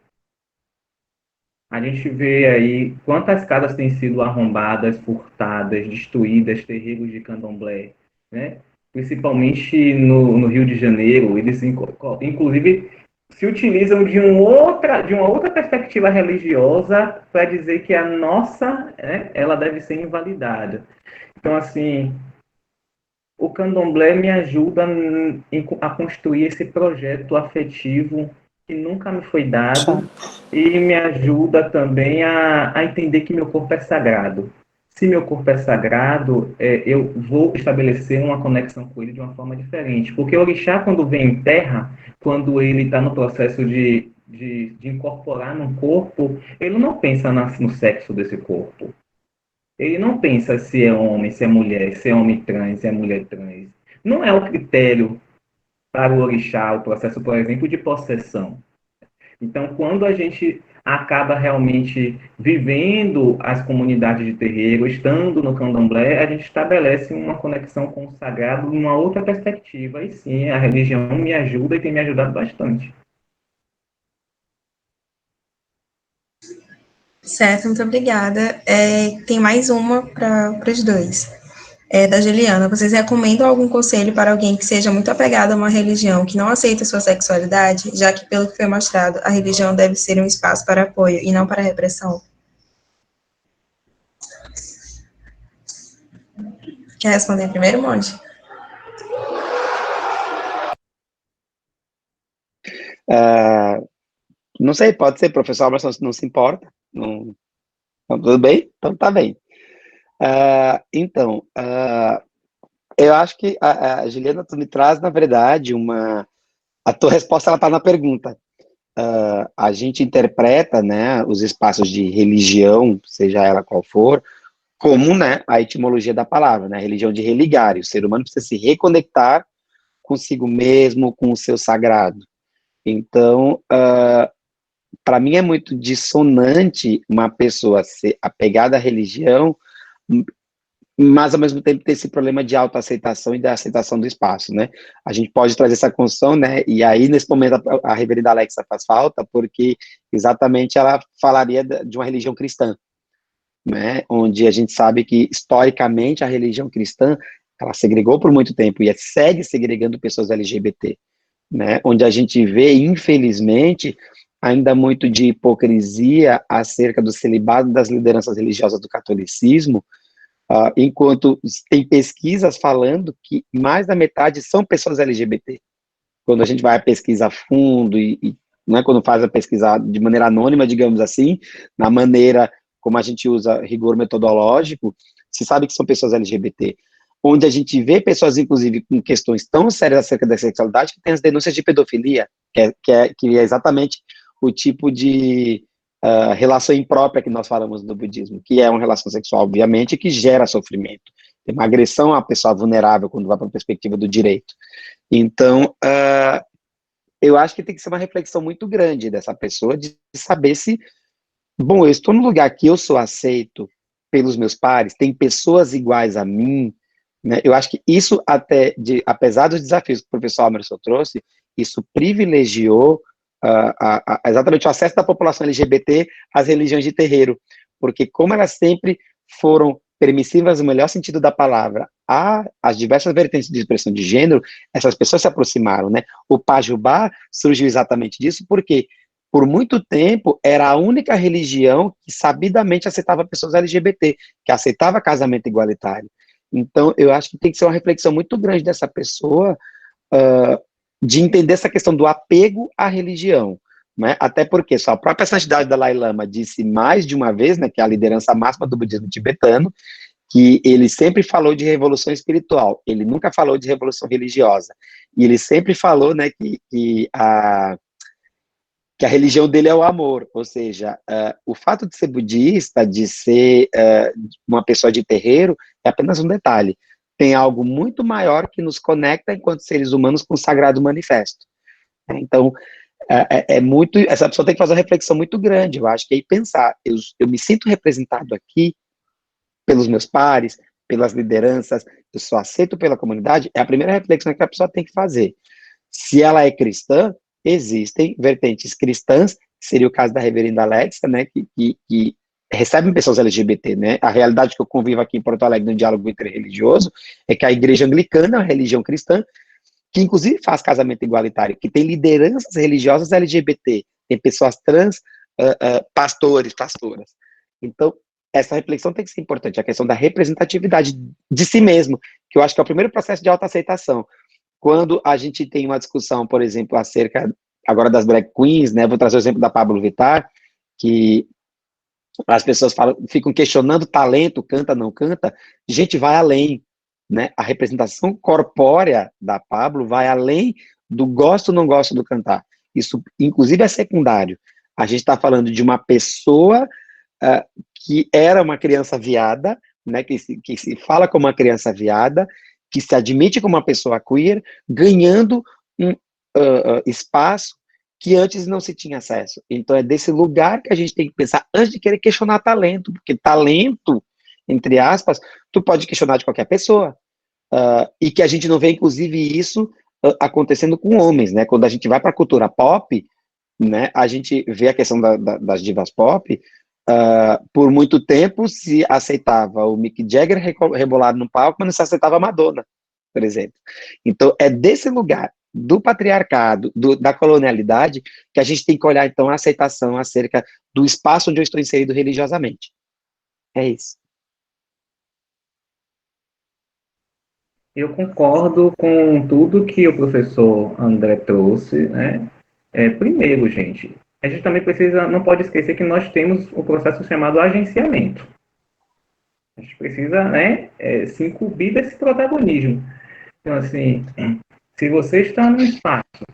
A gente vê aí quantas casas têm sido arrombadas, furtadas, destruídas, terreiros de candomblé, né? Principalmente no Rio de Janeiro, eles inclusive se utilizam de uma outra perspectiva religiosa para dizer que a nossa, né, ela deve ser invalidada. Então, assim, o candomblé me ajuda a construir esse projeto afetivo que nunca me foi dado e me ajuda também a entender que meu corpo é sagrado. Se meu corpo é sagrado, eu vou estabelecer uma conexão com ele de uma forma diferente. Porque o orixá, quando vem em terra, quando ele está no processo de incorporar no corpo, ele não pensa no sexo desse corpo. Ele não pensa se é homem, se é mulher, se é homem trans, se é mulher trans. Não é o critério para o orixá, o processo, por exemplo, de possessão. Então, quando a gente acaba realmente vivendo as comunidades de terreiro, estando no candomblé, a gente estabelece uma conexão com o sagrado numa outra perspectiva. E sim, a religião me ajuda e tem me ajudado bastante. Certo, muito obrigada. Tem mais uma para os dois. Da Juliana, vocês recomendam algum conselho para alguém que seja muito apegado a uma religião que não aceita sua sexualidade, já que, pelo que foi mostrado, a religião deve ser um espaço para apoio e não para repressão? Quer responder primeiro, Monte? Não sei, pode ser, professor, mas não se importa. Não, tudo bem? Então tá bem. Eu acho que a Juliana, tu me traz, na verdade, a tua resposta ela está na pergunta. A gente interpreta, né, os espaços de religião, seja ela qual for, como, né, a etimologia da palavra, né, religião de religar. O ser humano precisa se reconectar consigo mesmo, com o seu sagrado. Então, para mim é muito dissonante uma pessoa ser apegada à religião mas ao mesmo tempo ter esse problema de autoaceitação e da aceitação do espaço, né? A gente pode trazer essa construção, né? E aí, nesse momento, a reverenda Alexa faz falta, porque exatamente ela falaria de uma religião cristã, né? Onde a gente sabe que, historicamente, a religião cristã, ela segregou por muito tempo e segue segregando pessoas LGBT, né? Onde a gente vê, infelizmente, ainda muito de hipocrisia acerca do celibato das lideranças religiosas do catolicismo, enquanto tem pesquisas falando que mais da metade são pessoas LGBT. Quando a gente vai a pesquisa a fundo não é quando faz a pesquisa de maneira anônima, digamos assim, na maneira como a gente usa rigor metodológico, se sabe que são pessoas LGBT. Onde a gente vê pessoas, inclusive, com questões tão sérias acerca da sexualidade, que tem as denúncias de pedofilia, que é exatamente o tipo de relação imprópria que nós falamos no budismo, que é uma relação sexual, obviamente, que gera sofrimento. Tem uma agressão à pessoa vulnerável quando vai para a perspectiva do direito. Então, eu acho que tem que ser uma reflexão muito grande dessa pessoa, de saber se, bom, eu estou num lugar que eu sou aceito pelos meus pares, tem pessoas iguais a mim, né? Eu acho que isso, apesar dos desafios que o professor Emerson trouxe, isso privilegiou exatamente o acesso da população LGBT às religiões de terreiro, porque como elas sempre foram permissivas no melhor sentido da palavra, as diversas vertentes de expressão de gênero, essas pessoas se aproximaram, né? O Pajubá surgiu exatamente disso, porque por muito tempo era a única religião que sabidamente aceitava pessoas LGBT, que aceitava casamento igualitário. Então, eu acho que tem que ser uma reflexão muito grande dessa pessoa, de entender essa questão do apego à religião, né? Até porque só a própria santidade Dalai Lama disse mais de uma vez, né, que é a liderança máxima do budismo tibetano, que ele sempre falou de revolução espiritual, ele nunca falou de revolução religiosa, e ele sempre falou, né, que a religião dele é o amor, ou seja, o fato de ser budista, de ser uma pessoa de terreiro, é apenas um detalhe. Tem algo muito maior que nos conecta enquanto seres humanos com o Sagrado Manifesto. Então, essa pessoa tem que fazer uma reflexão muito grande, eu acho que é pensar, eu me sinto representado aqui pelos meus pares, pelas lideranças, eu sou aceito pela comunidade, é a primeira reflexão que a pessoa tem que fazer. Se ela é cristã, existem vertentes cristãs, seria o caso da reverenda Alexa, né, que recebem pessoas LGBT, né? A realidade que eu convivo aqui em Porto Alegre no diálogo interreligioso é que a igreja anglicana é uma religião cristã que inclusive faz casamento igualitário, que tem lideranças religiosas LGBT, tem pessoas trans, pastores, pastoras. Então, essa reflexão tem que ser importante, a questão da representatividade de si mesmo, que eu acho que é o primeiro processo de autoaceitação. Quando a gente tem uma discussão, por exemplo, acerca agora das drag queens, né? Vou trazer o exemplo da Pablo Vittar, que as pessoas ficam questionando talento, canta, não canta. Gente, vai além, né? A representação corpórea da Pablo vai além do gosto ou não gosto do cantar. Isso, inclusive, é secundário. A gente está falando de uma pessoa que era uma criança viada, né? Que se fala como uma criança viada, que se admite como uma pessoa queer, ganhando um espaço que antes não se tinha acesso. Então, é desse lugar que a gente tem que pensar antes de querer questionar talento, porque talento, entre aspas, tu pode questionar de qualquer pessoa. E que a gente não vê, inclusive, isso acontecendo com homens, né? Quando a gente vai para a cultura pop, né, a gente vê a questão das divas pop, por muito tempo se aceitava o Mick Jagger rebolado no palco, mas não se aceitava a Madonna, por exemplo. Então, é desse lugar do patriarcado, da colonialidade, que a gente tem que olhar, então, a aceitação acerca do espaço onde eu estou inserido religiosamente. É isso. Eu concordo com tudo que o professor André trouxe, né? Primeiro, gente, a gente também não pode esquecer que nós temos o processo chamado agenciamento. A gente precisa, né, se incumbir desse protagonismo. Então, assim, se você está num espaço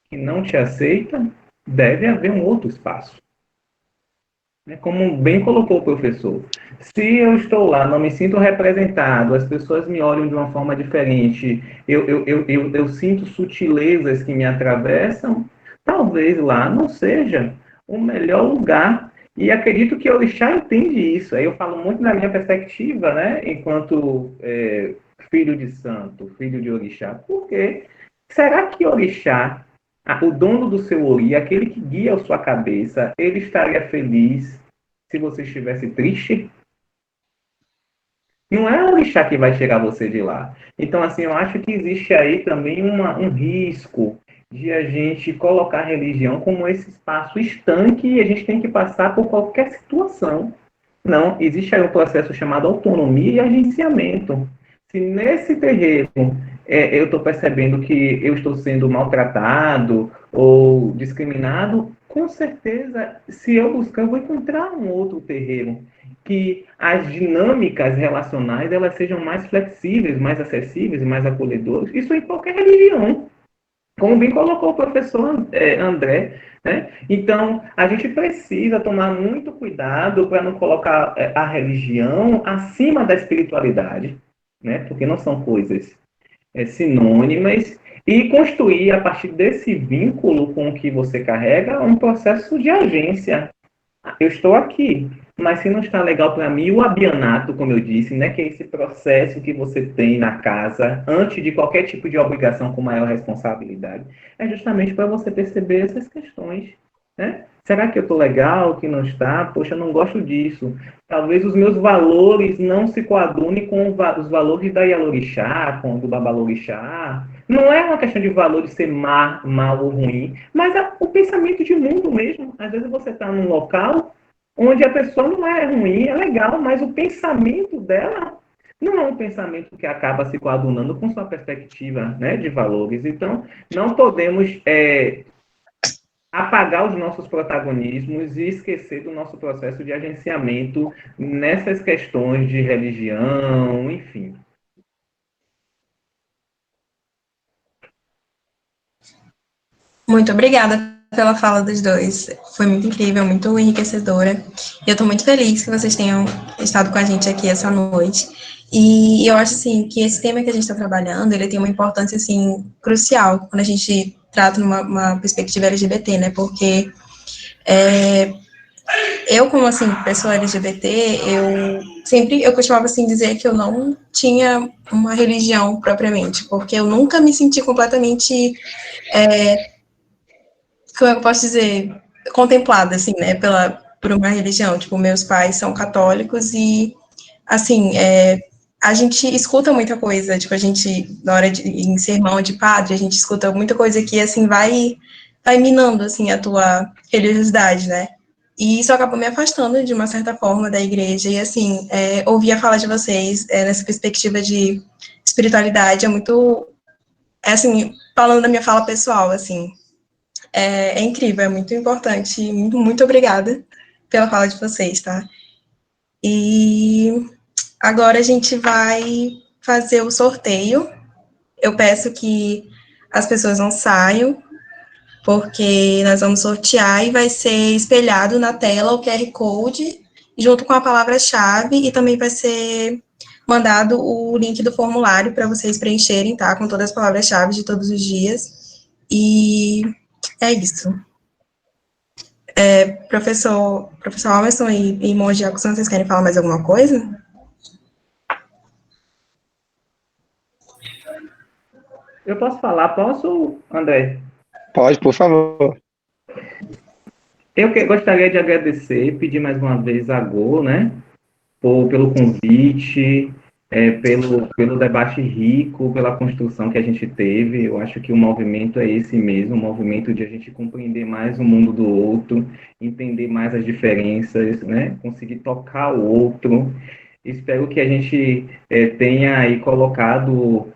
que não te aceita, deve haver um outro espaço. Como bem colocou o professor, se eu estou lá, não me sinto representado, as pessoas me olham de uma forma diferente, eu sinto sutilezas que me atravessam, talvez lá não seja o melhor lugar E acredito que o orixá entende isso. Aí eu falo muito da minha perspectiva, né, enquanto filho de santo, filho de orixá. Porque será que orixá, o dono do seu ori, aquele que guia a sua cabeça, ele estaria feliz se você estivesse triste? Não é o orixá que vai tirar você de lá. Então, assim, eu acho que existe aí também um risco de a gente colocar a religião como esse espaço estanque e a gente tem que passar por qualquer situação. Não, existe aí um processo chamado autonomia e agenciamento. Se nesse terreno eu estou percebendo que eu estou sendo maltratado ou discriminado, com certeza, se eu buscar, eu vou encontrar um outro terreno que as dinâmicas relacionais elas sejam mais flexíveis, mais acessíveis e mais acolhedoras. Isso em qualquer religião, como bem colocou o professor André, né? Então, a gente precisa tomar muito cuidado para não colocar a religião acima da espiritualidade, né? Porque não são coisas sinônimas, e construir, a partir desse vínculo com o que você carrega, um processo de agência. Eu estou aqui, mas se não está legal para mim, o abianato, como eu disse, né, que é esse processo que você tem na casa, antes de qualquer tipo de obrigação com maior responsabilidade, é justamente para você perceber essas questões, né? Será que eu estou legal, que não está? Poxa, eu não gosto disso. Talvez os meus valores não se coadunem com os valores da Yalorixá, com do Babalorixá. Não é uma questão de valores ser mal ou ruim, mas é o pensamento de mundo mesmo. Às vezes você está num local onde a pessoa não é ruim, é legal, mas o pensamento dela não é um pensamento que acaba se coadunando com sua perspectiva, né, de valores. Então, não podemos apagar os nossos protagonismos e esquecer do nosso processo de agenciamento nessas questões de religião, enfim. Muito obrigada pela fala dos dois. Foi muito incrível, muito enriquecedora. E eu estou muito feliz que vocês tenham estado com a gente aqui essa noite. E eu acho, assim, que esse tema que a gente está trabalhando, ele tem uma importância, assim, crucial quando a gente trata numa perspectiva LGBT, né? Porque eu, como, assim, pessoa LGBT, eu costumava, assim, dizer que eu não tinha uma religião propriamente, porque eu nunca me senti completamente como eu posso dizer, contemplada, assim, né, por uma religião. Tipo, meus pais são católicos e, assim, a gente escuta muita coisa, tipo, a gente, na hora de, em sermão de padre, a gente escuta muita coisa que, assim, vai minando, assim, a tua religiosidade, né? E isso acabou me afastando, de uma certa forma, da igreja. E, assim, ouvir a fala de vocês nessa perspectiva de espiritualidade assim, falando da minha fala pessoal, assim, é incrível, é muito importante. Muito, muito obrigada pela fala de vocês, tá? E agora a gente vai fazer o sorteio. Eu peço que as pessoas não saiam, porque nós vamos sortear e vai ser espelhado na tela o QR Code, junto com a palavra-chave, e também vai ser mandado o link do formulário para vocês preencherem, tá? Com todas as palavras-chave de todos os dias. E é isso. Professor Emerson e Monge Jacobson, vocês querem falar mais alguma coisa? Eu posso falar? Posso, André? Pode, por favor. Eu gostaria de agradecer, pedir mais uma vez a Go, né, pelo convite, pelo debate rico, pela construção que a gente teve. Eu acho que o movimento é esse mesmo, um movimento de a gente compreender mais o mundo do outro, entender mais as diferenças, né, conseguir tocar o outro. Espero que a gente tenha aí colocado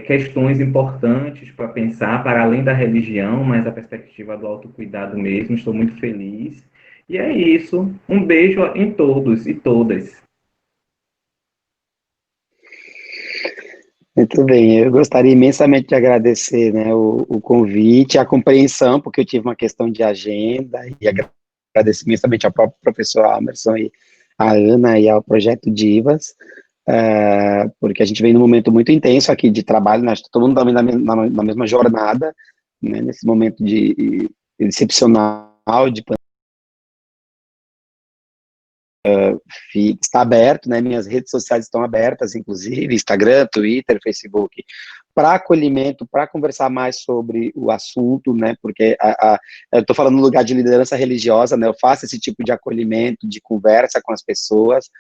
questões importantes para pensar, para além da religião, mas a perspectiva do autocuidado mesmo. Estou muito feliz. E é isso. Um beijo em todos e todas. Muito bem, eu gostaria imensamente de agradecer, né, o convite, a compreensão, porque eu tive uma questão de agenda, e agradeço imensamente ao próprio professor Emerson e a Ana e ao Projeto Divas, porque a gente vem num momento muito intenso aqui de trabalho, né, todo mundo também na mesma jornada, né, nesse momento de excepcional, de está aberto, né? Minhas redes sociais estão abertas, inclusive Instagram, Twitter, Facebook, para acolhimento, para conversar mais sobre o assunto, né? Porque eu estou falando no lugar de liderança religiosa, né? Eu faço esse tipo de acolhimento, de conversa com as pessoas,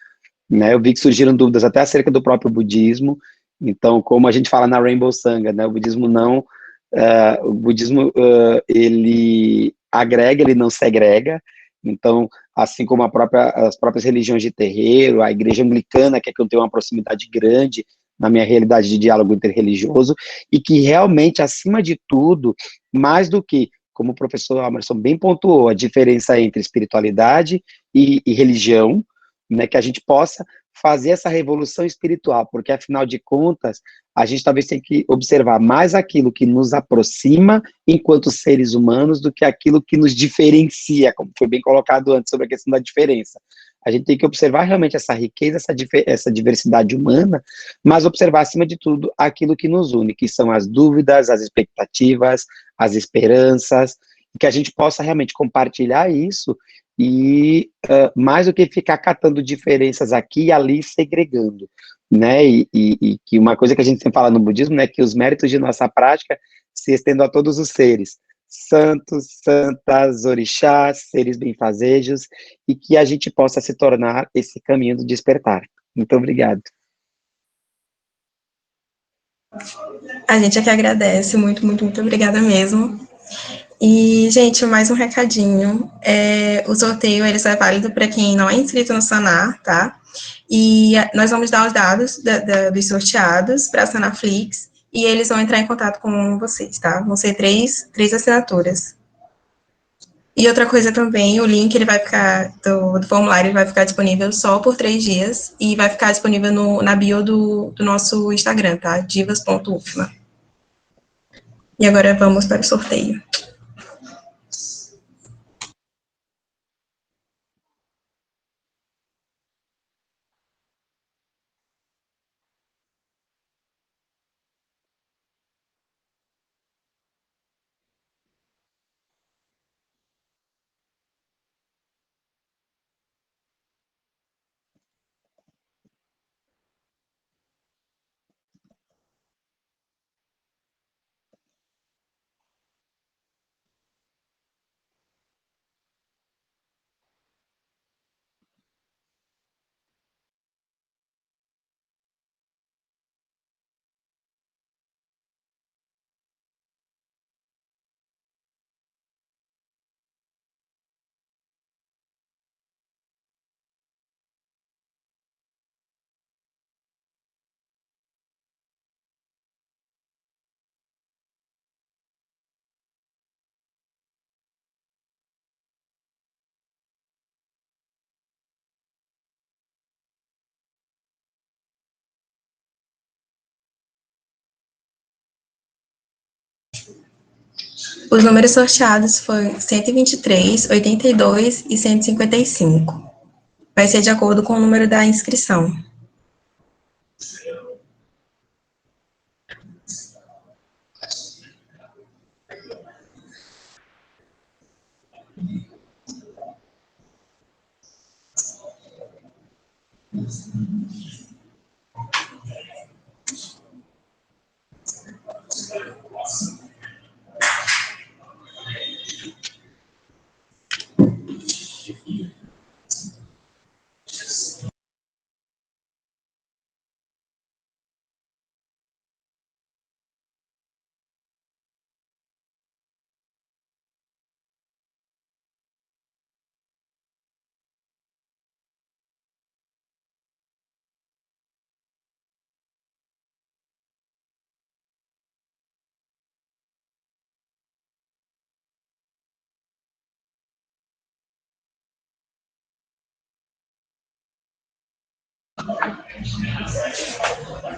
né? Eu vi que surgiram dúvidas até acerca do próprio budismo. Então, como a gente fala na Rainbow Sangha, né? O budismo não, ele agrega, ele não segrega. Então, assim como as próprias religiões de terreiro, a igreja anglicana, que é que eu tenho uma proximidade grande na minha realidade de diálogo interreligioso, e que realmente, acima de tudo, mais do que, como o professor Emerson bem pontuou, a diferença entre espiritualidade e religião, né, que a gente possa fazer essa revolução espiritual, porque, afinal de contas, a gente talvez tenha que observar mais aquilo que nos aproxima enquanto seres humanos do que aquilo que nos diferencia, como foi bem colocado antes sobre a questão da diferença. A gente tem que observar realmente essa riqueza, essa diversidade humana, mas observar, acima de tudo, aquilo que nos une, que são as dúvidas, as expectativas, as esperanças, e que a gente possa realmente compartilhar isso e mais do que ficar catando diferenças aqui e ali, segregando, né, e que uma coisa que a gente sempre fala no budismo, né, que os méritos de nossa prática se estendam a todos os seres, santos, santas, orixás, seres benfazejos, e que a gente possa se tornar esse caminho do despertar. Muito obrigado. A gente aqui agradece, muito, muito, muito obrigada mesmo. E, gente, mais um recadinho. O sorteio ele só é válido para quem não é inscrito no Sanar, tá? E nós vamos dar os dados dos sorteados para a Sanaflix e eles vão entrar em contato com vocês, tá? Vão ser três assinaturas. E outra coisa também, o link ele vai ficar do formulário ele vai ficar disponível só por 3 dias e vai ficar disponível na bio do nosso Instagram, tá? divas.ufma. E agora vamos para o sorteio. Os números sorteados foram 123, 82 e 155. Vai ser de acordo com o número da inscrição.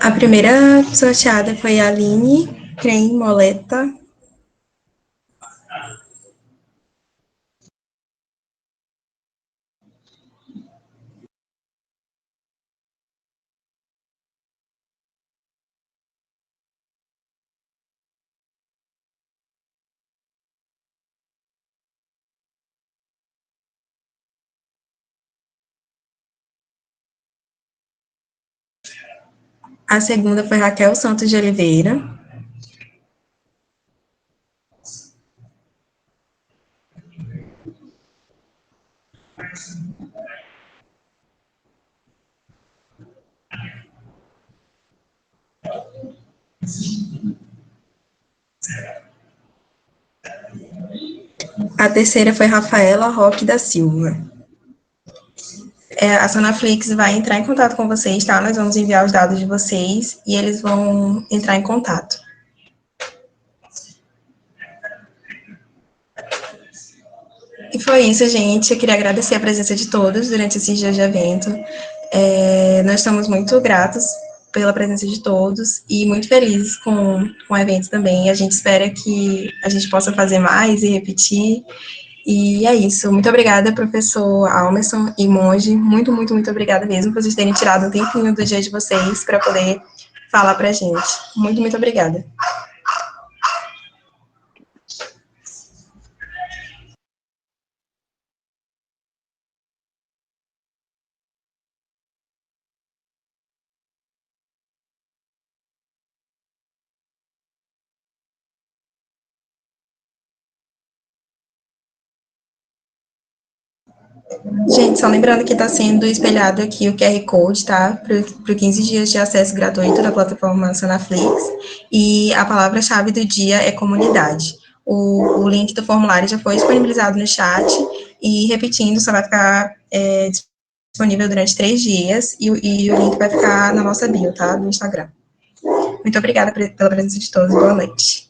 A primeira sorteada foi a Aline Crem Moleta. A segunda foi Raquel Santos de Oliveira. A terceira foi Rafaela Roque da Silva. A Sonaflix vai entrar em contato com vocês, tá? Nós vamos enviar os dados de vocês e eles vão entrar em contato. E foi isso, gente. Eu queria agradecer a presença de todos durante esses dias de evento. Nós estamos muito gratos pela presença de todos e muito felizes com o evento também. A gente espera que a gente possa fazer mais e repetir. E é isso. Muito obrigada, professor Almerson e Monge. Muito, muito, muito obrigada mesmo por vocês terem tirado um tempinho do dia de vocês para poder falar para a gente. Muito, muito obrigada. Gente, só lembrando que está sendo espelhado aqui o QR Code, tá? Para 15 dias de acesso gratuito da plataforma Sonaflix. E a palavra-chave do dia é comunidade. O link do formulário já foi disponibilizado no chat. E, repetindo, só vai ficar disponível durante 3 dias. E o link vai ficar na nossa bio, tá? Do Instagram. Muito obrigada pela presença de todos. Boa noite.